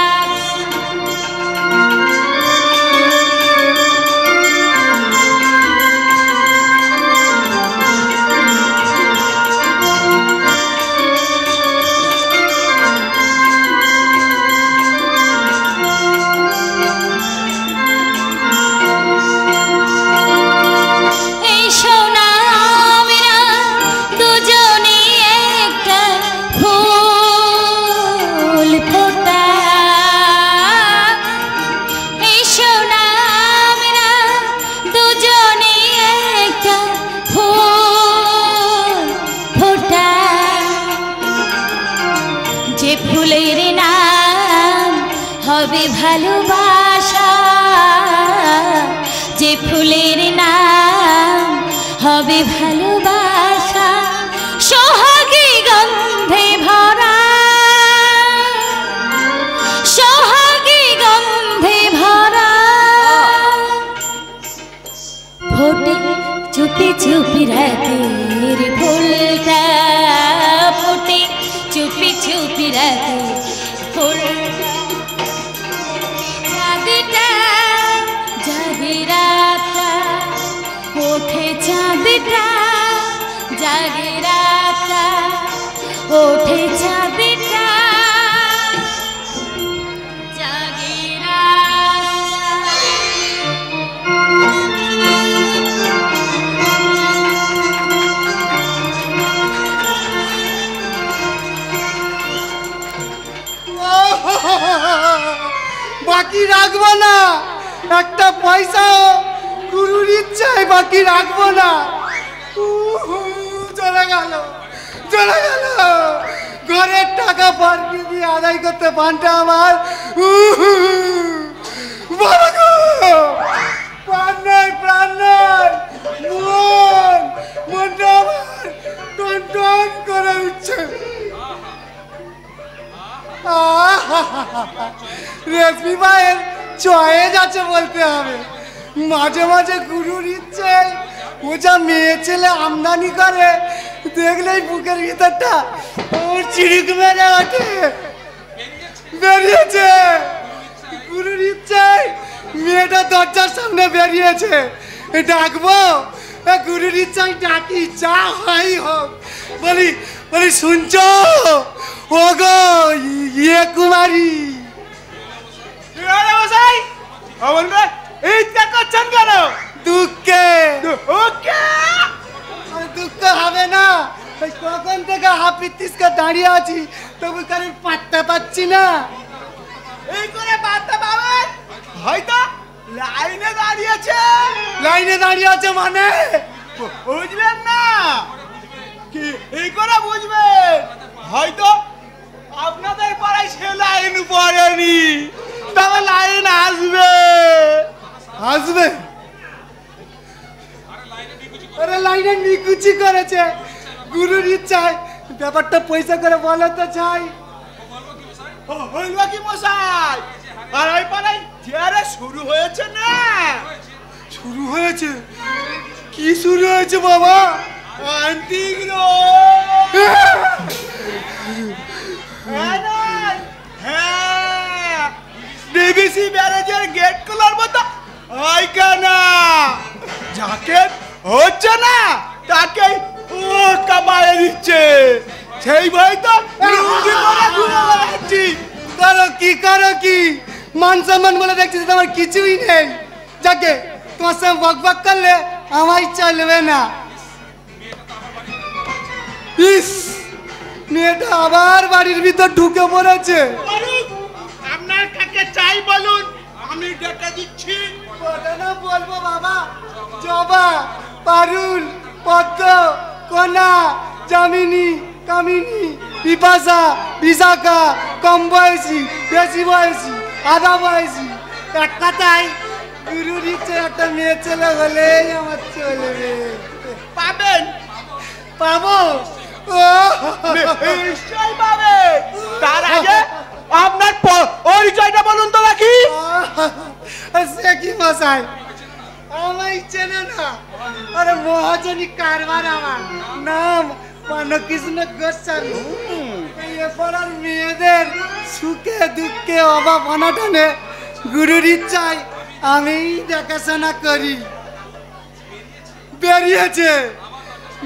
ভালোবাসা, যে ফুলের নাম হবে ভালোবাসা, সোহাগী গন্ধে ভরা, সোহাগী গন্ধে ভরা, ফোটে চুপি চুপি রাতের ফুলটা, ফোটে চুপি চুপি রাতের ফুলটা, জাগে রাতটা ওঠে চাঁদটা, জাগে রাতটা ওঠে চাঁদটা, জাগে রাতটা। বাকি রাখবো না, একটা পয়সাও গুরুর ইচ্ছায় বাকি রাখবো না। চলে গেল, চলে গেল, ঘরের টাকা পারকি দিয়ে আদায় করতে পানটা আমার বাবা গো, প্রাণ নয়, প্রাণ নয়, মনটা আমার টন টন করে উঠছে। রেশমি ভাইয়ের চয়েস আছে বলতে হবে, মাঝে মাঝে গুরুর ইচ্ছে ও যা মেয়ে ছেলে আমদানি করে দেখলেই বুকের ভিতরটা ওর চিড়িক মেরে ওঠে। বেরিয়েছে গুরুর ইচ্ছে, মেয়েটা দরজার সামনে বেরিয়েছে, ডাকবো গুরুর ইচ্ছায় ডাকি, যা হয় হোক। বলি বলি শুনছো ও গো ইয়ে কুমারী, দুঃখে দুঃখ হবে না, কখন থেকে হাফিতিসকে দাঁড়িয়ে আছি তবু কারোর পাত্তা পাচ্ছি না। এই করে পাত্তা পাবেন হয়তো লাইনে দাঁড়িয়েছে, লাইনে দাঁড়িয়ে আছে মানে বুঝবেন না কি? এই করে বুঝবেন হয়তো আপনাদের পাড়ায় সে লাইন পড়েনি, তবে লাইন আসবে, আসবে। আরে লাইনে নিকুচি করেছে গুরুর ইচ্ছায়, ব্যাপারটা পয়সা করে বলে তো চাই। হইল কি মশাই, আর ওই পাড়ায় চেয়ারে শুরু হয়েছে না? শুরু হয়েছে? কি শুরু হয়েছে বাবা? আন্টিক ডিবিসি ব্যারেজের গেট খোলার মতো ওইখানা যাকে হচ্ছে না তাকে ও কামায়ে দিচ্ছে, সেই ভয় তো লুঙ্গি পরে ঘুরে বেড়াচ্ছি। করো কি, করো কি, মান সম্মান বলে দেখছি তোমার কিছুই নেই। যাকে তোমার সঙ্গে বক বক করলে আমায় চলবে না। ইস, মেয়েটা আবার বাড়ির ভিতর ঢুকে পড়েছে। আপনার কাকে চাই বলুন, আমি ডেকে দিচ্ছি। না বলবো বাবা, জবা, পারুল, পদ্ম, কনা, জামিনী, কামিনী, বিপাশা, বিশাখা, কম বয়সী, বেশি বয়সী, আধা বয়সী, এক কথায় গুরুর ইচ্ছে একটা মেয়ে ছেলে হলেই আমার চলবে। পাবেন? পাবো? ও নিশ্চয়ই পাবে। তার আগে আপনার পরিচয়টা বলুন তো নাকি? সে কি মশাই, আমায় চেনে না? আরে মহাজনী কারবার, আমার নাম মানকৃষ্ণ গোস্বামী। এই পাড়ার মেয়েদের সুখে দুঃখে অভাব অনাটনে গুরুর ইচ্ছায় আমি দেখাশোনা করি। বেরিয়েছে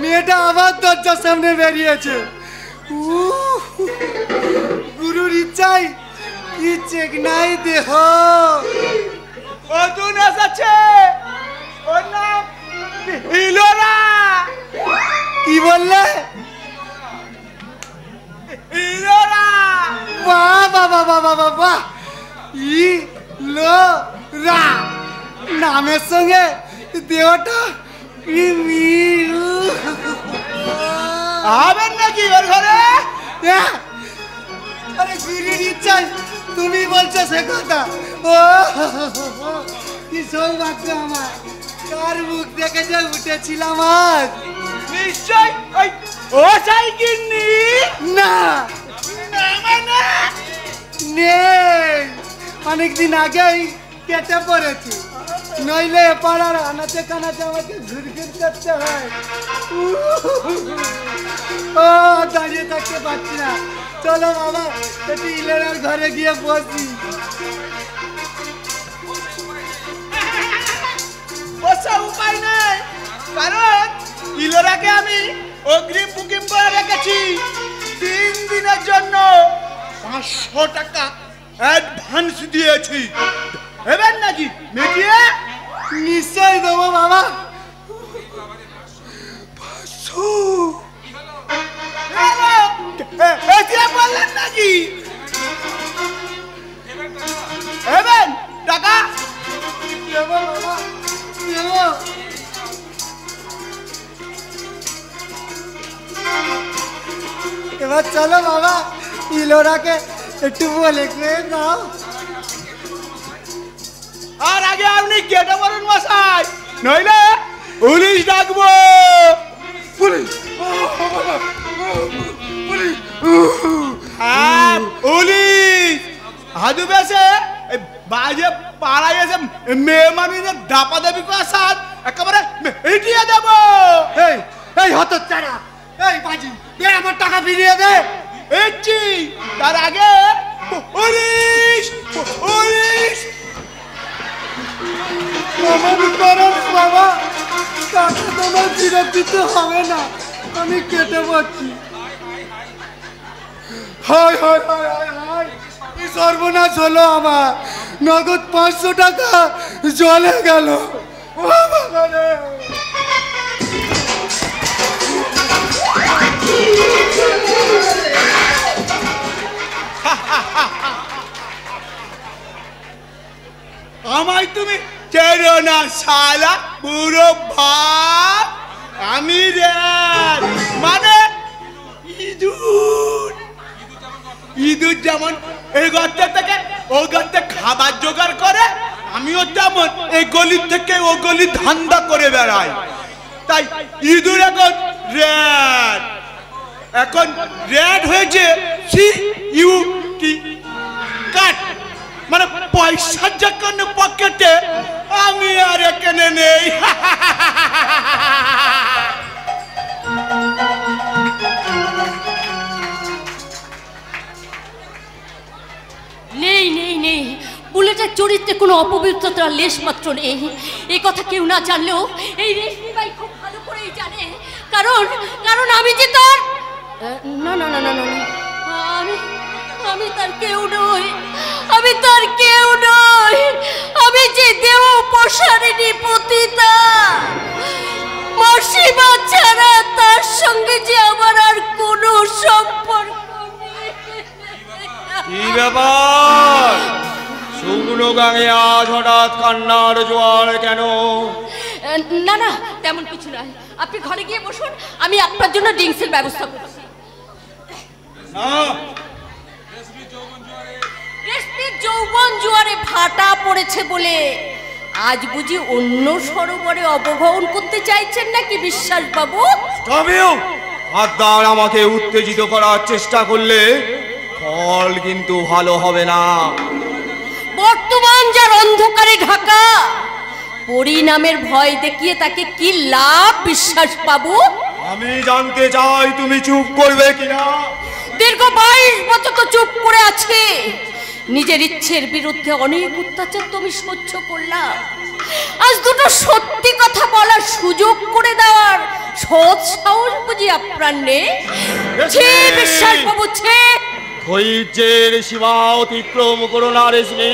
মেয়েটা, আবার দরজার সামনে বেরিয়েছে। গুরুর ইচ্ছায় কি চেকনাই দেহ। নতুন এসেছে, ওর নাম ইলোরা। কি বললে? ইলোরা। বাহ বাহ বাহ বাহ বাহ বাহ, ইলোরা নামের সঙ্গে দেহটা কি মিল। হবেন নাকি ওর ঘরে? আরে গুরুর ইচ্ছায় তুমি বলছো সে কথা। ও কি সৌভাগ্য আমার, কার মুখ দেখে যে উঠেছিলাম আজ। নিশ্চয় ওই ও চাই কিন্নি। না মানে নেই, অনেকদিন আগেই কেটে পড়েছি, নইলে পাড়ার আনাচে কানাচে আমাকে ঘুরঘুর করতে হয়। ও দাঁড়িয়ে থাকতে পারছি না, চলো বাবা একটু ইলেরার ঘরে গিয়ে বসি। বসা উপায় নেই, কারণ ইলোরাকে আমি অগ্রিম বুকিং করে রেখেছি 3 দিনের জন্য। 500 টাকা অ্যাডভান্স দিয়েছি, হেবেন নাকি মিটিয়ে? নিশ্চয় দেবো বাবা। 500 বললেন নাকি? হেবেন টাকা? দেবো বাবা, দেবো। এবার চলো বাবা, ইলোরাকে একটু বলে দাও। আর আগে আপনি কেটে বলুন মশাই, নইলে পুলিশ ডাকবো। পুলিশ? হ্যাঁ পুলিশ। হাদু বেশে বাজে পাড়ায় এসে মেয়ে মানুষের দাপাদাপি করে সাথ একেবারে এটিয়ে দেবো। এই এই হতো চারা, এই বাজি দে আমার টাকা ফিরিয়ে দে। এচ্ছি, তার আগে পুলিশ পুলিশ। আমার করো না বাবা, টাকা তোমার ফিরত দিতে হবে না, আমি কেটে পড়ছি। হায় হায় হায় হায় হায়, কি সর্বনাশ হলো আমার, নগদ 500 টাকা জলে গেল। ও বাবা রে। আমায় তুমি চেনো না শালা, পুরো ভাব আমি রে, মানে ইঁদুর। ইঁদুর যেমন এই গর্তে থেকে ও গর্তে খাবার জোগাড় করে, আমিও তেমন এই গলি থেকে ও গলি ধান্দা করে বেড়াই। তাই ইঁদুর এখন রেড, এখন রেড হয়েছে CUT কাট, মানে পয়সার যখন পকেটে, আমি আর এখানে নেই। নেই নেই নেই, বুলেটের চরিত্রে কোনো অপবিত্রতার লেশ মাত্র নেই। এই কথা কেউ না জানলেও এই রেশমি বাই খুব ভালো করেই জানে, কারণ কারণ আমি যে তার না না না না না আমি আমি তার কেউ নই, আমি তার কেউ নই, আমি যে দেহ প্রসারিণী পতিতা। মাসিমা ছাড়া তার সঙ্গে যে আমার আর কোনো সম্পর্ক নেই। কি ব্যাপার, শুকনো গাঙে আজ হঠাৎ কান্নার জোয়ার কেন? না না তেমন কিছু নয়, আপনি ঘরে গিয়ে বসুন, আমি আপনার জন্য ড্রিঙ্কসের ব্যবস্থা করছি। রেশমির যৌবন জোয়ারে ভাটা পড়েছে বলে আজ বুঝি অন্য সরোবরে অবগমন করতে চাইছেন নাকি বিশ্বাস বাবু? তবেও আদার আমাকে উত্তেজিত করার চেষ্টা করলে ফল কিন্তু ভালো হবে না। বর্তমান যার অন্ধকারে ঢাকা, পরিণামের ভয় দেখিয়ে তাকে কি লাভ বিশ্বাস বাবু? আমি জানতে চাই তুমি চুপ করবে কিনা। দীর্ঘ 22 বছর তো চুপ করে আছে। নিজের ইচ্ছের বিরুদ্ধে অনেক অত্যাচার তুমি সহ্য করলাম, আজ দুটো সত্যি কথা বলার সুযোগ করে দেওয়ার সৎ সাহস বুঝি আপনার নেই? বিশ্বাস বাবু ছে ধৈর্যের সীমা অতিক্রম করো না রেশমি,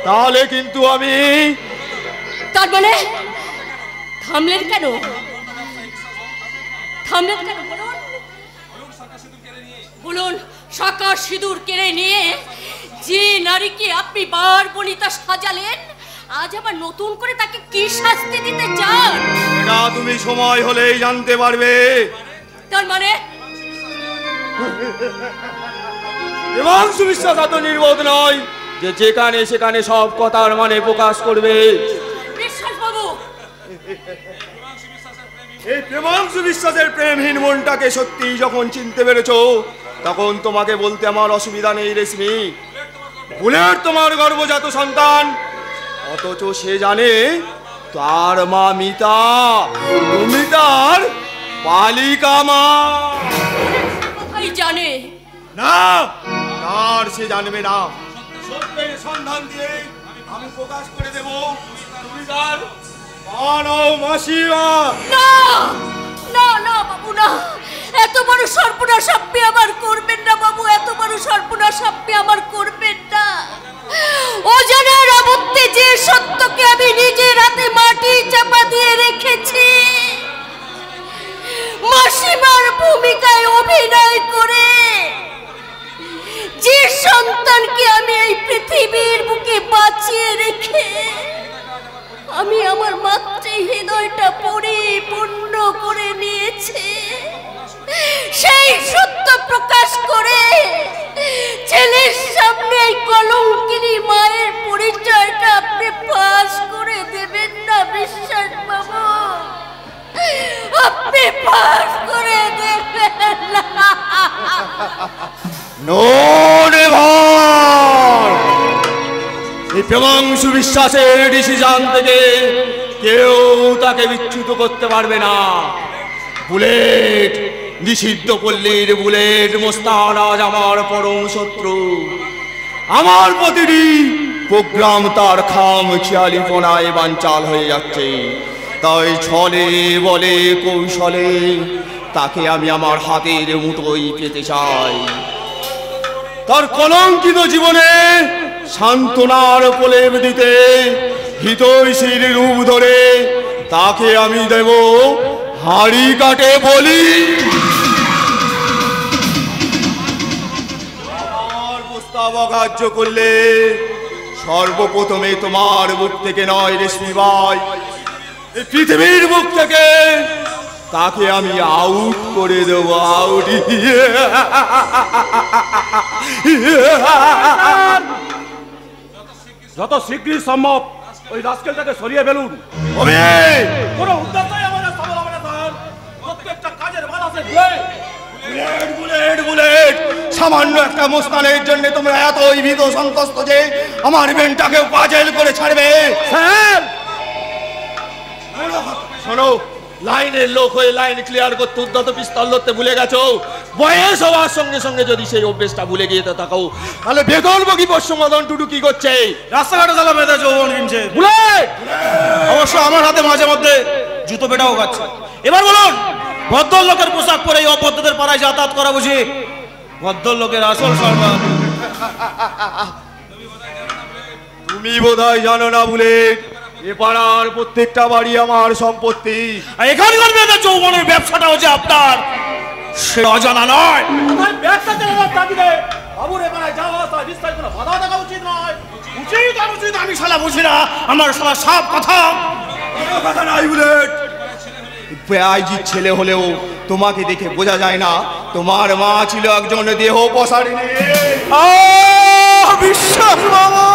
তাহলে কিন্তু আমি। তার মানে থামলেন কেন? থামলেন কেন বলুন? বলুন, শাঁখা সিঁদুর কেড়ে নিয়ে যে নারীকে আপনি বার বনিতা সাজালেন, আজ আবার নতুন করে তাকে কি শাস্তি দিতে চান? এটা তুমি সময় হলেই জানতে পারবে। তার মানে এবং সুবিশ্বাস এত নির্বোধ নয় যে যেখানে সেখানে সব কথার মানে প্রকাশ করবে। বিশ্বাস বাবু, এই প্রেমাংশু বিশ্বাসের প্রেমহীন মনটাকে সত্যি যখন চিনতে পেরেছো, তখন তোমাকে বলতে আমার অসুবিধা নেই রেশমি। বুলেট তোমার গর্ভজাত সন্তান, অথচ সে জানে তার মা মিতা, তুমি তার বালিকা মা। কোথায় জানে না, তার সে জানবে না। সত্যের সন্ধান দিয়ে আমি প্রকাশ করে দেব তুমি তার মানব মাসিমা। না না না বাবু, না, এত বড় সর্বনাশ আপনি আমার করবেন না বাবু, এত বড় সর্বনাশ আপনি আমার করবেন না। অজানার আবদ্ধে যে সত্যকে আমি নিজের হাতে মাটি চাপা দিয়ে রেখেছি, মাসিমার ভূমিকায় অভিনয় করে যে সন্তানকে আমি এই পৃথিবীর বুকে বাঁচিয়ে রেখে আমি আমার মাতৃ হৃদয়টা পরিপূর্ণ করে নিয়েছে, সেই সত্য প্রকাশ করে ছেলের সামনে এই কলঙ্কিনী মায়ের পরিচয়টা আপনি ফাঁস করে দেবেন না বিশ্বাস বাবু, আপনি ফাঁস করে দেবেন না। এই প্রেমাংশু বিশ্বাসের ডিসিশন থেকে কেউ তাকে বিচ্যুত করতে পারবে না। বুলেট, নিষিদ্ধ পল্লীর বুলেট মোস্তান আজ আমার পরম শত্রু। আমার প্রতিটি প্রোগ্রাম তার খাম খেয়ালিপনায় বানচাল হয়ে যাচ্ছে, তাই ছলে বলে কৌশলে তাকে আমি আমার হাতের মুঠোয় পেতে চাই। তার কলঙ্কিত জীবনে সান্ত্বনার প্রলেপ দিতে হিতৈষীর রূপ ধরে তাকে আমি দেব হাড়ি কাটে বলি। আমার প্রস্তাব অগ্রাহ্য করলে সর্বপ্রথমে তোমার বুক থেকে নয় রেশমি ভাই, এই পৃথিবীর বুক থেকে তাকে আমি আউট করে দেবো, আউট। যত শীঘ্রই সম্ভব ওই রাস্কেলটাকে সরিয়ে ফেলুন। কোনো উদ্দেশ্যই আমাদের সফল হবে না স্যার, প্রত্যেকটা কাজের বাধা আছে। বুলেট বুলেট বুলেট, সামান্য একটা মোস্তানের জন্য তোমরা এতই ভীত সন্ত্রস্ত যে আমার বেনটাকে পাজেল করে ছাড়বে। স্যার শোনো, লাইনের লোক হয়ে লাইন ক্লিয়ার করতে উদ্যত পিস্তল ধরতে ভুলে গেছো। বয়স হওয়ার সঙ্গে সঙ্গে যদি সেই অভ্যেসটা ভুলে গিয়ে থাকো, তাহলে বেদনবগি পশ্চিমবঙ্গ টুডু কি করছে? রাস্তাঘাটে জ্বালা বেঁধে যৌবন কিনছে। বুলেট অবশ্য আমার হাতে মাঝে মধ্যে জুতো পেটাও খাচ্ছে। এবার বলুন, ভদ্রলোকের পোশাক পরে এই অভদ্রদের পাড়ায় যাতায়াত করা বুঝি ভদ্রলোকের আসল সম্মান? তুমি বোধহয় জানো না বুলেট, এ পাড়ার প্রত্যেকটা বাড়ি আমার সম্পত্তি। এখানকার মেয়েদের যৌবনের ব্যবসাটা হচ্ছে আপনার, সে অজানা নয়। আমি শালা বুঝি না, আমার শালা সব কথা নাই বুলেট। আইজির ছেলে হলেও তোমাকে দেখে বোঝা যায় না তোমার মা ছিল একজন দেহ প্রসারিণী। বিশ্বাস বাবা,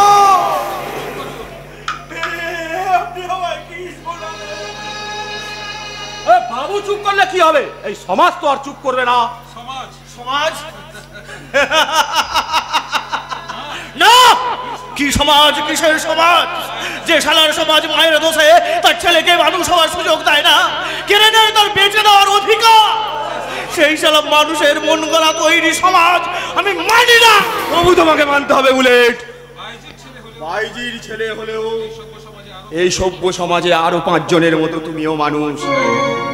বাবু চুপ করলে কি হবে? এই সমাজ তো আর চুপ করবে না। সমাজ না, কি সমাজ? কিসের সমাজ? যে শালার সমাজ মায়ের দোষে তার ছেলেকে মানুষ হওয়ার সুযোগ দেয় না, কেড়ে নেয় তার বেঁচে দেওয়ার অধিকার, সেই শালা মানুষের মন গড়া তৈরি সমাজ আমি মানি না। তবু তোমাকে মানতে হবে বুলেট। বাইজির ছেলে হলেও এই সভ্য সমাজে আরো 5 জনের মতো তুমিও মানুষ।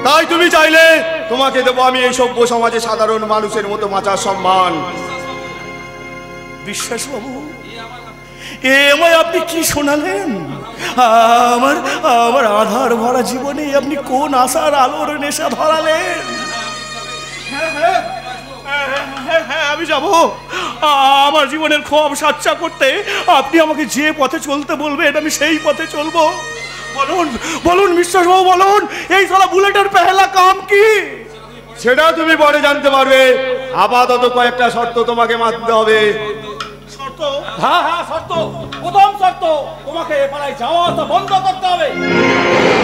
তাই তুমি চাইলে তোমাকে দেবো আমি এই সভ্য সমাজে সাধারণ মানুষের মতো বাঁচার সম্মান। বিশ্বাস বাবু, আমায় আপনি কি শোনালেন? আমার আধার ভরা জীবনে আপনি কোন আশার আলোর নেশা ধরালেন? হ্যাঁ, আমি যাব। আমার জীবনের ক্ষোভ সাচ্চা করতে আপনি আমাকে যে পথে চলতে বলবেন আমি সেই পথে চলবো। বলুন বিশ্বাস বাবু, বলুন এই সালা বুলেটের পেহলা কাম কি? সেটা তুমি পরে জানতে পারবে। আপাতত কয়েকটা শর্ত তোমাকে মানতে হবে। শর্ত? হ্যাঁ, শর্ত। প্রথম শর্ত, তোমাকে এ পাড়ায় যাওয়া আসা বন্ধ করতে হবে।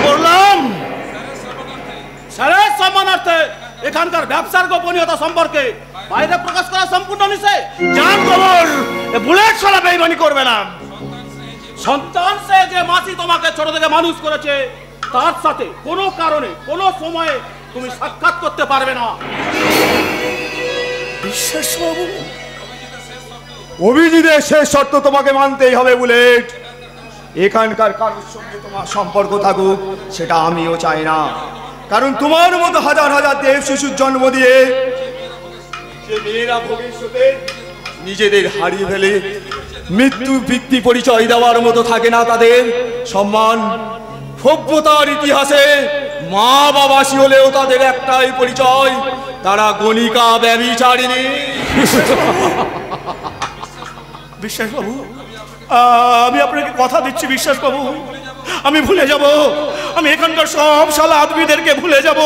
বললাম স্যারের সম্মানার্থে এখানকার ব্যবসার গোপনীয়তা সম্পর্কে বাইরে প্রকাশ করা সম্পূর্ণ নিষেধ। জান খবর, বুলেট শালা বেইমানি করবে না। সন্তান সে যে মাসি তোমাকে ছোট থেকে মানুষ করেছে তার সাথে কোনো কারণে কোনো সময়ে তুমি সাক্ষাৎ করতে পারবে না। বিশ্বাস বাবু, অভিজিতের শেষ শর্ত তোমাকে মানতেই হবে বুলেট। এখানকার কারোর সঙ্গে তোমার সম্পর্ক থাকুক সেটা আমিও চাই না, কারণ তোমার মতো হাজার হাজার দেব শিশুর জন্ম দিয়ে যে মেয়েরা ভবিষ্যতে নিজেদের হারিয়ে ফেলে মৃত্যু ভিত্তি পরিচয় দেওয়ার মতো থাকে না তাদের সম্মান। সভ্যতার ইতিহাসে মা বাবাসী হলেও তাদের একটাই পরিচয়, তারা গণিকা ব্যভিচারিণী। বিশ্বাস বাবু, আমি আপনাকে কথা দিচ্ছি বিশ্বাস বাবু, আমি ভুলে যাব। আমি এখানকার সব শালা আদমিদেরকে ভুলে যাব।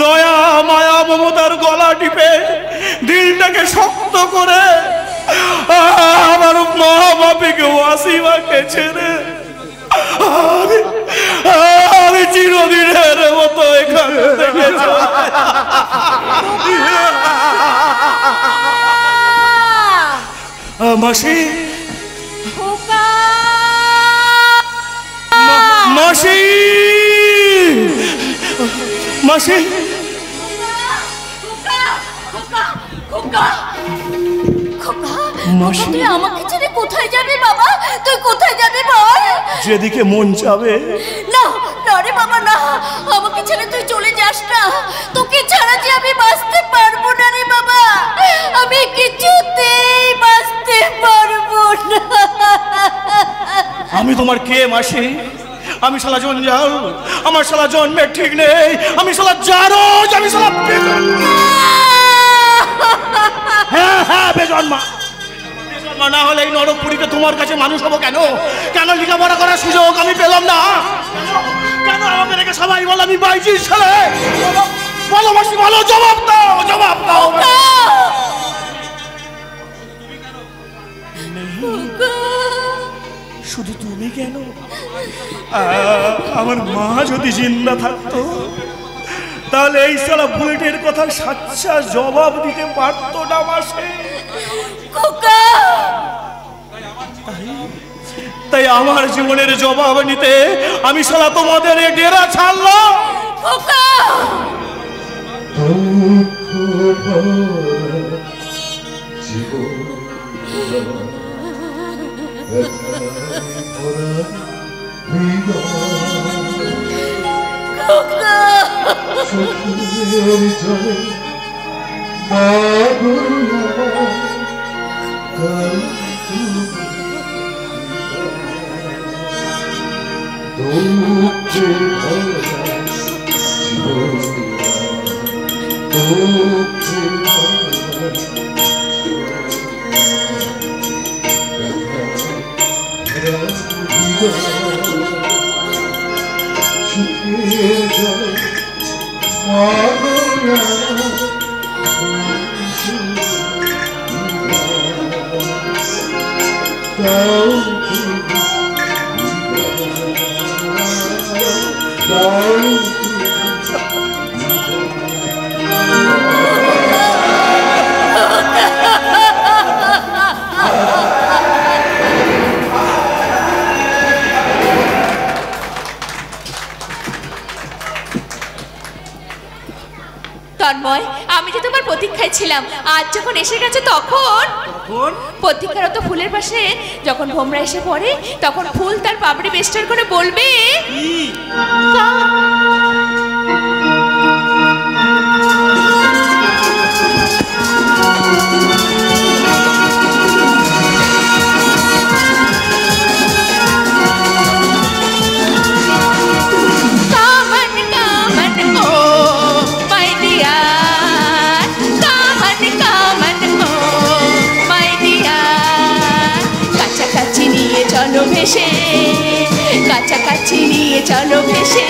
দয়া মায়া মমতার গলা টিপে দিলটাকে শক্ত করে আমার মা বাপিকে ওয়াসিমাকে ছেড়ে আমি চিরদিনের মতো এখান থেকে মাসি, মাসি, মাসি, তুই আমাকে ছেড়ে কোথায় যাবি বাবা? তুই কোথায় যাবি বল? যেদিকে মন যাবে। না না রে বাবা, না, আমাকে ছেড়ে তুই চলে যাস না। তোকে ছাড়া যে আমি বাঁচতে পারবো না রে বাবা, আমি কিছুতেই বাঁচতে পারবো না। আমি তোমার কে মাসি? আমি শালা জঞ্জাল, আমার শালা জন্মের ঠিক নেই, আমি শালা জারজ, আমি শালা হ্যাঁ বেজন্মা। না হলে এই নরকপুরীতে তোমার কাছে মানুষ হবো কেন? কেন লেখাপড়া করার সুযোগ আমি পেলাম না? কেন আমাকে রেখে সবাই বল আমি বাইজির ছেলে? বলো মাসি, বলো, জবাব দাও, জবাব দাও। শুধু তুমি কেন? আমার মা যদি জিন্দা থাকতো তাহলে এই সালা বুলেটের কথা সাচ্চা জবাব দিতে পারতো না মাসে। তাই আমার জীবনের জবাব নিতে আমি সালা তোমাদের এ ডেরা ছাড়লাম। তন্ময়, আমি যে তোমার প্রতীক্ষায় ছিলাম, আজ যখন এসে গেছে তখন প্রতীক্ষারত ফুলের পাশে যখন ভোমরা এসে পড়ে তখন ফুল তার পাপড়ি বেষ্টন করে বলবে ভেসে, কাছাকাছি নিয়ে চলো ভেসে।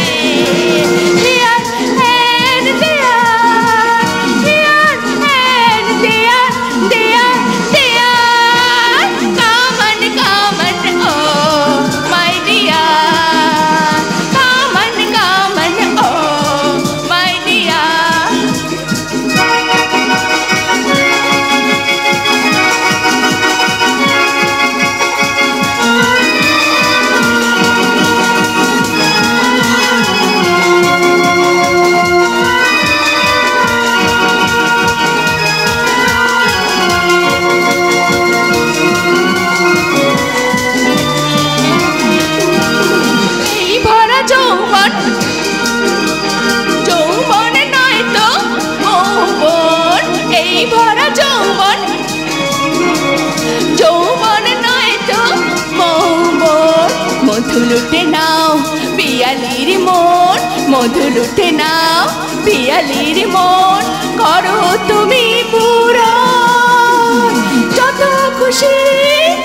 মধু লুটে নাও পিয়ালির মন, মধু লুটে নাও পিয়ালির মন, করো তুমি পূরণ যত খুশি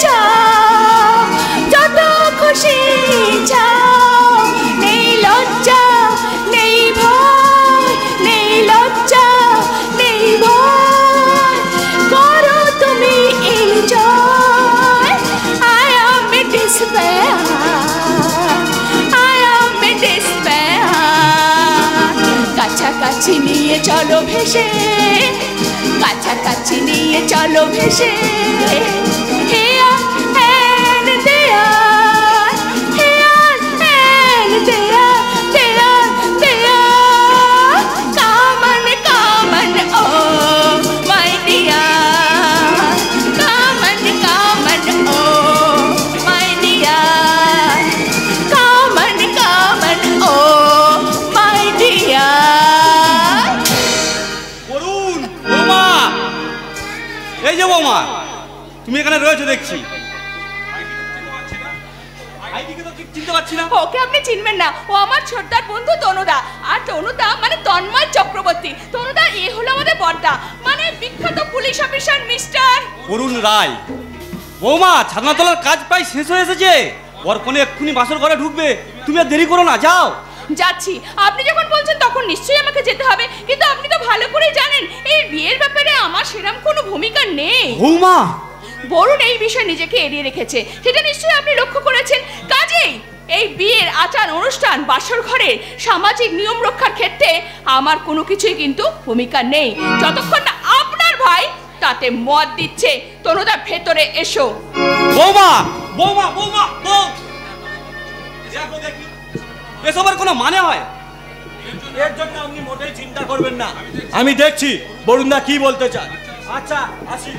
চাও, যত খুশি চাও। নেই লজ্জা নেই ভয়, নেই লজ্জা নেই ভয়, করো তুমি enjoy. I am in despair, I am in despair। কাছাকাছি নিয়ে চলো ভেসে, কাছাকাছি নিয়ে চলো ভেসে। Here and there, here and there, there, there। Come on, come on, oh my dear, come on, come on, oh my dear, come on, come on, oh my dear। Varun, বৌমা, এই যে বৌমা, তুমি এখানে রয়েছে দেখছি। চিনতে পারছি না। ওকে আপনি চিনবেন না, ও আমার ছোটদার বন্ধু তনুদা। আর তনুদা মানে তন্ময় চক্রবর্তী। তনুদা এ হলো আমাদের বড়দা, মানে বিখ্যাত পুলিশ অফিসার মিস্টার বরুণ রায়। বৌমা, ছাদনা তোলার কাজ প্রায় শেষ হয়ে এসেছে, ওর কোনে এক্ষুনি বাসর ঘরে ঢুকবে, তুমি আর দেরি করো না, যাও। যাচ্ছি, আপনি যখন বলছেন তখন নিশ্চয়ই আমাকে যেতে হবে, কিন্তু আপনি তো ভালো করেই জানেন এই বিয়ের ব্যাপারে আমার সেরকম কোনো ভূমিকা নেই। বৌমা, বরুণ এই বিষয়ে নিজেকে এড়িয়ে রেখেছে, সেটা নিশ্চয়ই আপনি লক্ষ্য করেছেন। কাজেই এই বিয়ের আচার অনুষ্ঠান বাসর ঘরের সামাজিক নিয়ম রক্ষার ক্ষেত্রে আমার কোনো কিছুই কিন্তু ভূমিকা নেই, যতক্ষণ না আপনার ভাই তাতে মত দিচ্ছে। তনুদা ভেতরে এসো। বৌমা, বৌমা, বৌমা, বৌ, এসবের কোনো মানে হয়? এর জন্য আপনি মোটেই চিন্তা করবেন না, আমি দেখছি বরুণদা কি বলতে চান। আচ্ছা আসি।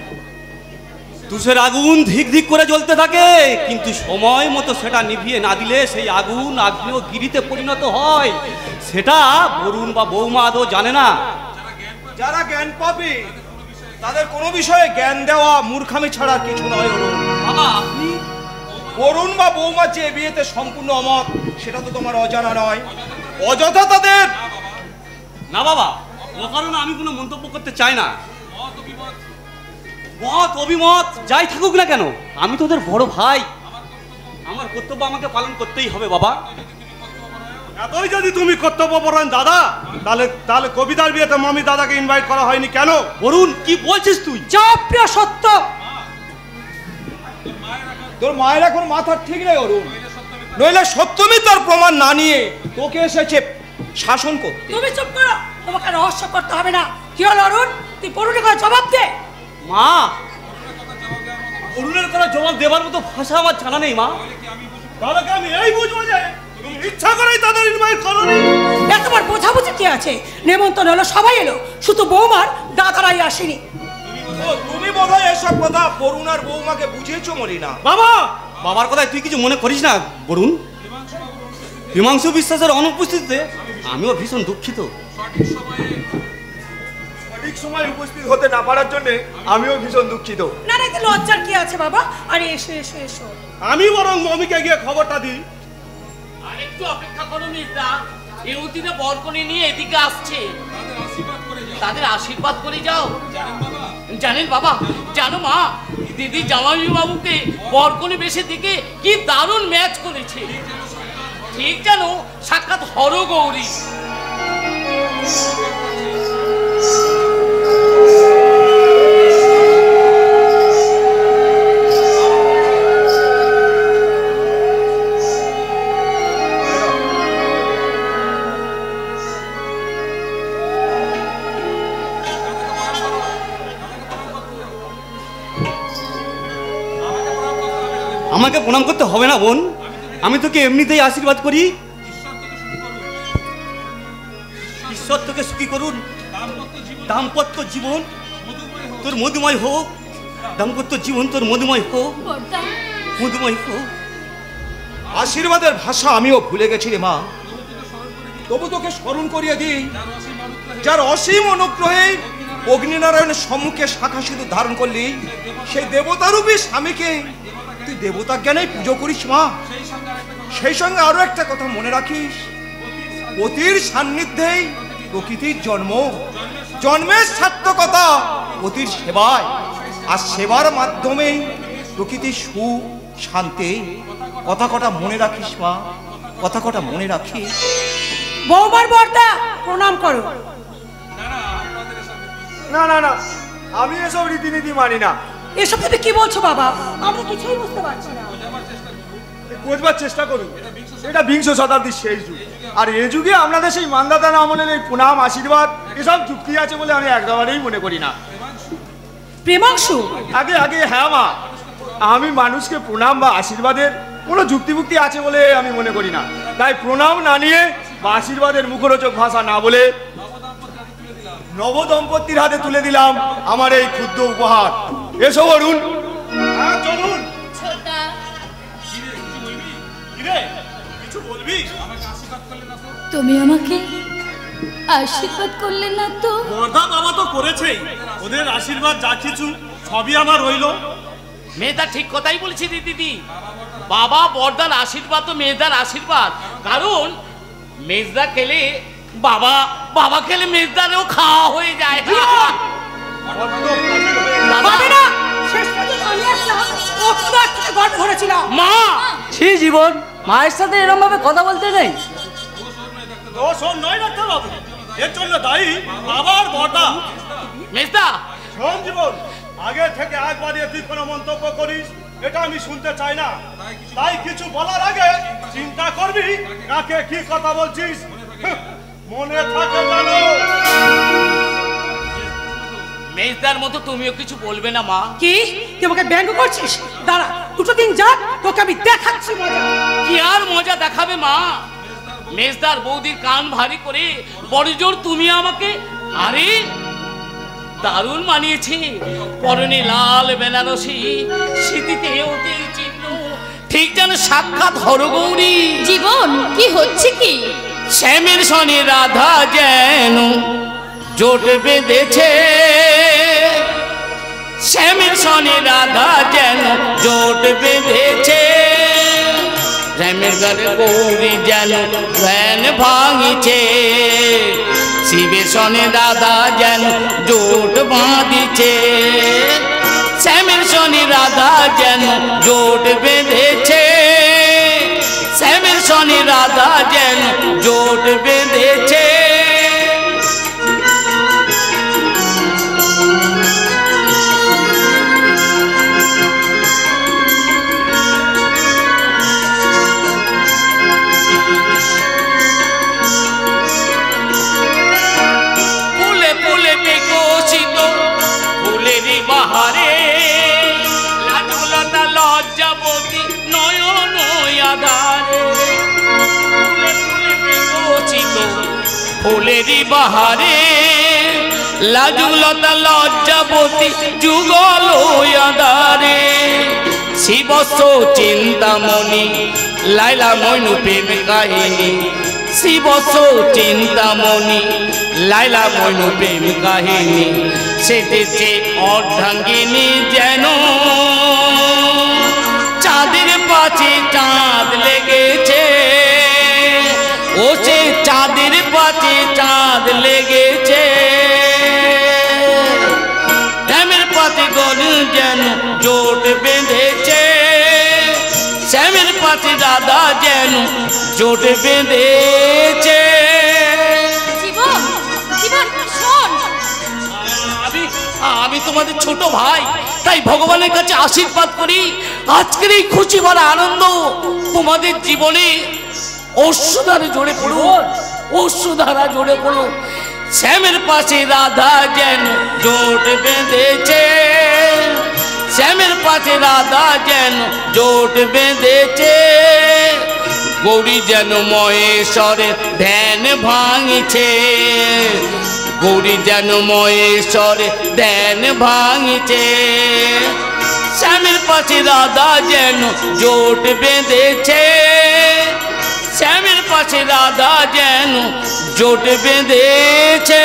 তুষের আগুন ধিক ধিক করে জ্বলতে থাকে, কিন্তু সময় মতো সেটা নিভিয়ে না দিলে সেই আগুন আগ্নেয়গিরিতে পরিণত হয়। সেটা বরুণ বা বৌমা আদৌ জানে না। যারা জ্ঞান পাবে তাদের কোনো বিষয়ে জ্ঞান দেওয়া মূর্খামি ছাড়া কিছু নয়। বাবা, আপনি বরুণ বা বৌমা যে বিয়েতে সম্পূর্ণ অমত, সেটা তো তোমার অজানা নয়। অযথা তাদের না বাবা, ও কারণে আমি কোনো মন্তব্য করতে চাই না। মত অভিমত যাই থাকুক না কেন, আমি তোদের বড় ভাই, আমার কর্তব্য আমাকে পালন করতেই হবে বাবা। এতই যদি তুমি কর্তব্যপরায়ণ দাদা, তাহলে কবিতার বিয়েতে মামি দাদাকে ইনভাইট করা হয়নি কেন? বরুণ, কি বলছিস তুই? যা প্রিয় সত্য, তোর মায়ের এখন মাথা ঠিক নেই অরুণ, নইলে সত্যমি তার প্রমাণ না নিয়ে তোকে এসেছে শাসন করতে। তুমি চুপ করো, তোমাকে রহস্য করতে হবে না। কি হলো অরুণ, তুই বরুণের কথা জবাব দে। মা, অরুণের কথা জবাব দেবার মতো ভাষা আমার জানা নেই মা। তাহলে আমি এই বুঝবো যে তুমি ইচ্ছা করেই তাদের ইনভাইট করোনি। এতবার বোঝাবুঝি কি আছে? নেমন্তন্ন হলো, সবাই এলো, শুধু বৌমার দাদারাই আসেনি। তুমি বোধহয় এসব কথা বরুণ আর বৌমাকে বুঝিয়েছো মরিনা। বাবা, বাবার কথায় তুই কিছু মনে করিস না বরুণ। হিমাংশু বিশ্বাসের অনুপস্থিতিতে আমিও ভীষণ দুঃখিত। সঠিক সময় উপস্থিত হতে না পারার জন্য আমিও ভীষণ দুঃখিত। না না, এতে লজ্জার কি আছে বাবা? আরে এসো এসো এসো। আমি বরং মমিকে গিয়ে খবরটা দিই। আরেকটু অপেক্ষা করো মির্জা, এই অতিথি বরকনে নিয়ে এদিকে আসছে, তাদের আশীর্বাদ করে যাও। জানেন বাবা, জানো মা, দিদি জামাই বাবুকে বরকনে বেশে দিকে কি দারুণ ম্যাচ করেছে, ঠিক জানো সাক্ষাৎ হরগৌরী। আমাকে প্রণাম করতে হবে না বোন, আমি তোকে এমনিতেই আশীর্বাদ করি। ঈশ্বর তোকে সুখী করুন, দাম্পত্য জীবন তোর মধুময় হোক, দাম্পত্য জীবন তোর মধুময় হোক, মধুময় হোক। আশীর্বাদের ভাষা আমিও ভুলে গেছি রে মা, তবু তোকে স্মরণ করিয়ে দিই, যার অসীম অনুগ্রহে অগ্নিনারায়ণের সম্মুখে শাখা সিঁদুর ধারণ করলি, সেই দেবতারূপী স্বামীকে তুই দেবতা জ্ঞানে পুজো করিস মা। সেই সঙ্গে আরো একটা কথা মনে রাখিস, পতির সান্নিধ্যেই প্রকৃতির জন্ম, জন্মের সার্থকতা পতির সেবায়, আর সেবার মাধ্যমে প্রকৃতির সুখ শান্তি। কথা কটা মনে রাখিস মা, কথা কটা মনে রাখিস। বৌমার বর্দা প্রণাম করো। না না না, আমি এসব রীতিনীতি মানি না। এসব তুমি কি বলছো বাবা? আমরা কিছুই বুঝতে পারছি না। বোঝবার চেষ্টা করুন, এটা বিংশ শতাব্দীর শেষ যুগ, আর এই যুগে আপনাদের সেই মান্দাতার আমলের এই প্রণাম আশীর্বাদ এসব যুক্তি আছে বলে আমি একবারেই মনে করি না। প্রেমাংশু, আগে আগে হ্যাঁ মা, আমি মানুষকে প্রণাম বা আশীর্বাদের কোনো যুক্তিভুক্তি আছে বলে আমি মনে করি না। তাই প্রণাম না নিয়ে বা আশীর্বাদের মুখরোচক ভাষা না বলে নবদম্পতির হাতে তুলে দিলাম আমার এই ক্ষুদ্র উপহার। এসো অরুণ। হ্যাঁ চলুন। ছোটা, কিরে কিছু বলবি? তুমি আমাকে আশীর্বাদ করলে না তো? বর্দা বাবা তো করেছেই, ওদের আশীর্বাদ যা কিছু সবই আমার রইল। মেয়েটা ঠিক কথাই বলছি দিদি, বাবা বর্দার আশীর্বাদ তো মেয়েদার আশীর্বাদ, কারণ মেজদা খেলে বাবা, বাবা খেলে মেজদারও খাওয়া হয়ে যায়। মা, ছি জীবন, মায়ের সাথে এরকম ভাবে কথা বলতে নেই। দোষ ওর নয় ডাক্তার বাবু, এর জন্য দায়ী বাবা আর বর্দা। মেজদা শোন জীবন, আগে থেকে একবার তুই কোনো মন্তব্য করিস এটা আমি শুনতে চাই না। তাই কিছু বলার আগে চিন্তা করবি কাকে কি কথা বলছিস, মনে থাকে জানো। মেজদার মতো তুমিও কিছু বলবে না মা। কি তুই আমাকে ব্যঙ্গ করছিস? দাঁড়া দুটো দিন যাক, তোকে আমি দেখাচ্ছি মজা। কি আর মজা দেখাবে মা? মেজদার বৌদির কান ভারী করে বড় জোর তুমি আমাকে, আরে দারুণ মানিয়েছে, পরনে লাল বেনারসি, স্মৃতিতে ওদের চিহ্ন, ঠিক যেন সাক্ষাৎ হরগৌরী। জীবন কি হচ্ছে কি? শ্যামের সনে রাধা যেন জোট বেঁধেছে, শ্যামের সনে রাধা যেন জোট বেঁধেছে, শ্যামের ঘরে গৌরী যেন ধ্যান ভাঙিছে, শিবের সনে রাধা যেন জোট বাঁধিছে, শ্যামের সনে রাধা যেন জোট বেঁধেছে, শ্যামের সনে রাধা যেন জোট বেঁধেছে। বাহারে লাজুলতা লজ্জাবতী যুগল আধারে শিবস্ব চিন্তামণি লাইলা মইনু প্রেম কাহিনী শিবস্ব চিন্তামণি লাইলা মইনু প্রেম কাহিনী সেটেছে অর্ধাঙ্গিনী যেন চাঁদের পাছে চাঁদ লেগেছে ও সে চাঁদের পাছে চাঁদ লেগেছে শ্যামের পাতে গরু যেন জোট বেঁধেছে শ্যামের পাতে রাধা যেন জোট বেঁধেছে আমি তোমাদের ছোট ভাই তাই ভগবানের কাছে আশীর্বাদ করি আজকের এই খুশি ভরা আনন্দ তোমাদের জীবনে অশ্রুধারে জড়ে পড়ো অশ্রুধারা জড়ে পড়ো শ্যামের পাশে রাধা যেন জোট বেঁধেছে শ্যামের পাশে রাধা যেন জোট বেঁধেছে গৌরী যেন মহেশ্বরের ধ্যান ভাঙিছে গৌরী যেন মহেশ্বরের ধ্যান ভাঙিছে শ্যামের পাশে রাধা যেন জোট বেঁধেছে শ্যামের পাশে রাধা যেন জোট বেঁধেছে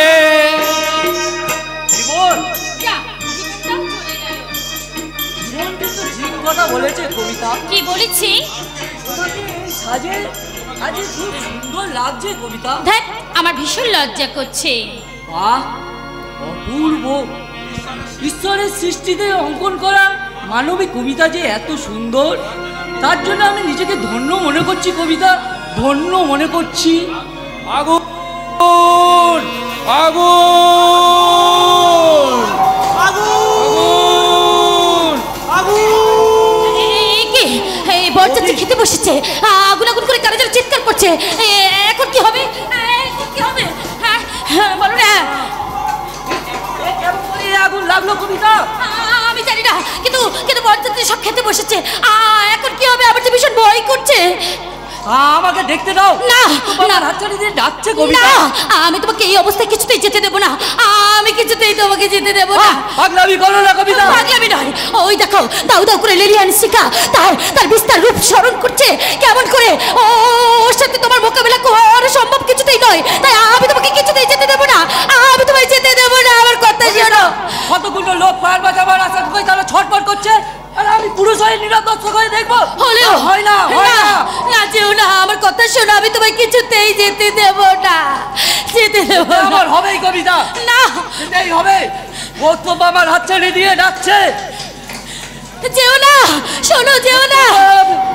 কথা বলেছে কবিতা কি বলেছি সাজে আজ খুব সুন্দর লাগছে কবিতা দেখ আমার ভীষণ লজ্জা করছে বাহ অপূর্ব ঈশ্বরের সৃষ্টিতে অঙ্কন করা মানবিক কবিতা যে এত সুন্দর তার জন্য আমি নিজেকে ধন্য মনে করছি কবিতা ধন্য মনে করছি আগুন আগুন আগুন আগুন এই বরযাত্রী খেতে বসেছে আগুন আগুন করে কারা যেন চিৎকার করছে এখন কি হবে এখন কি হবে হ্যাঁ বলো না আগুন লাগলো কবিতা আমি জানি না কিন্তু কিন্তু বরযাত্রী সব খেতে বসেছে এখন কি হবে আমার তো ভীষণ ভয় করছে আমাকে দেখতে দাও না না হাতছাড়ি দিয়ে ডাকছে কবিতা আমি তোমাকে এই অবস্থায় কিছুতেই যেতে দেব না আমি কিছুতেই তোমাকে যেতে দেব না পাগলামি করো না কবিতা পাগলামি নয় ওই দেখো দাউ দাউ করে লেলিয়ান শিখা তার বিস্তার রূপ স্মরণ করছে কেমন করে ওর সাথে তোমার মোকাবিলা করা সম্ভব কিছুতেই নয় তাই আমি তোমাকে কিছুতেই যেতে দেব না আমি তোমায় যেতে দেব না আমার কথা শোনো কতগুলো লোক পার বাজাবার আশা করে তারা ছটফট করছে আর আমি পুরুষ হয়ে নিরাপত্তা করে দেখবো হলেও হয় না না যেও না আমার কথা শোনো আমি তোমায় কিছুতেই যেতে দেব না যেতে দেব আমার হবেই কবিতা না যেতেই হবে বক্তব্য আমার হাতছাড়ি দিয়ে ডাকছে যেও না শোনো যেও না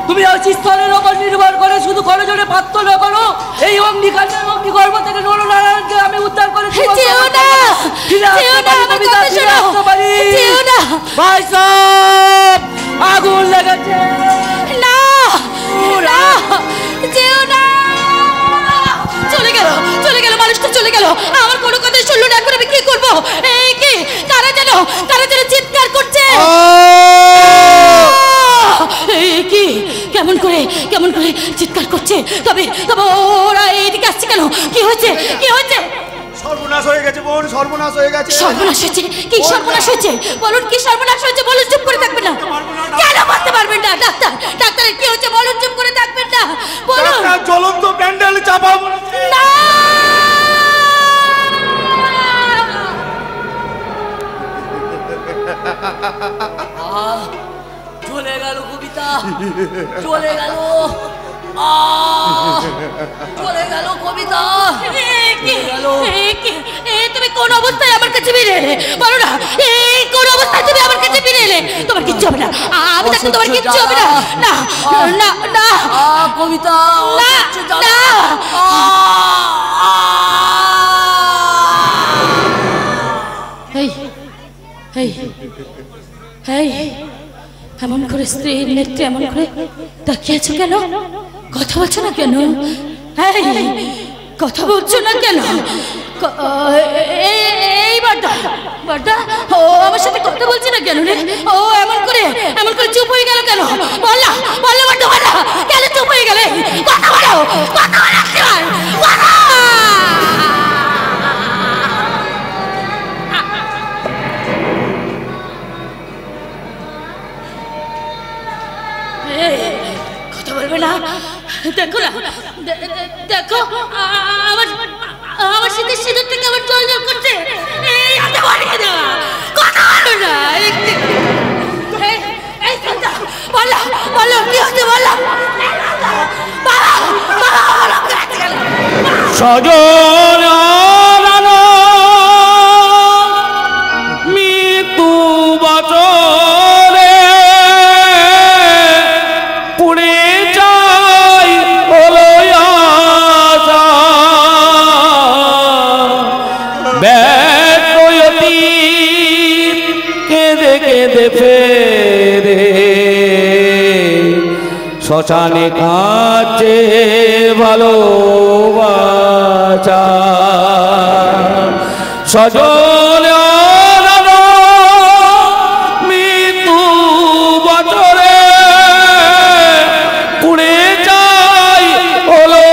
তুমি স্থলের ওপর নির্ভর করে শুধু করজোড়ে পাত্র না করো এই অগ্নিকাণ্ডের অগ্নিগর্ভ থেকে নরনারায়ণকে আমি উদ্ধার করে যেও না যেও না আমার কথা শোনো যেও না ভাই সব আগুন লেগেছে না না যেও না চলে গেল মানুষটা চলে গেল আমার কোনো কথা শুনলো না এখন আমি কি করবো এই কি কারা যেন চিৎকার করছে কি কেমন করে চিৎকার করছে তবে ওরা এইদিকে আসছে কেন কি হয়েছে সর্বনাশ হয়ে গেছে বোন সর্বনাশ হয়ে গেছে সর্বনাশ হয়েছে কি সর্বনাশ হয়েছে বলুন কি সর্বনাশ হয়েছে বলুন চুপ করে থাকবেন না কেন বলতে পারবেন না ডাক্তারের কি হয়েছে বলুন চুপ করে থাকবেন না বলুন জ্বলন্ত প্যান্ডেল চাপা না চলে গেল কবিতা চলে গেল চলে গেল কবিতা তুমি কোন অবস্থায় আমার কাছে ফিরে এলে বলো না এই কোন অবস্থায় তুমি আমার কাছে ফিরে এলে তোমার কিচ্ছু হবে না আমি দেখো তোমার কিচ্ছু হবে না না না না কবিতা না না এমন করে স্ত্রীর নেত্রে এমন করে তাকিয়েছো কেন কথা বলছো না কেন কথা বলছো না কেন এই বাড্ডা ও আমার সাথে কথা বলছে না কেন রে ও এমন করে চুপ হয়ে গেল কেন বললা বাড্ডা কেন চুপ হয়ে গেলে কথা বলো কথা বলবে না? দেখো না, দেখো আমার আমার শীতের সিঁদুর থেকে আমার জল জল করছে। এই হাতে বাড়িয়ে দেওয়া, কথা বলো না। বলো বলো কি হচ্ছে বলো। সজন মৃত্যু বচনে পুড়ে যাই আশা ব্যর্থয়তি কেঁদে কেঁদে ফেরে শ্মশানে কাছে ভালোবাসা সজল মৃত্যু বছরে পুড়ে যাই হলো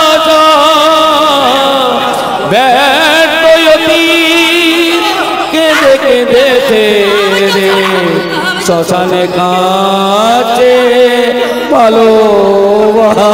আশা ব্যর্থয়তি কেঁদে কেঁদে ফেরে শ্মশানে কাছে ভালোবাসা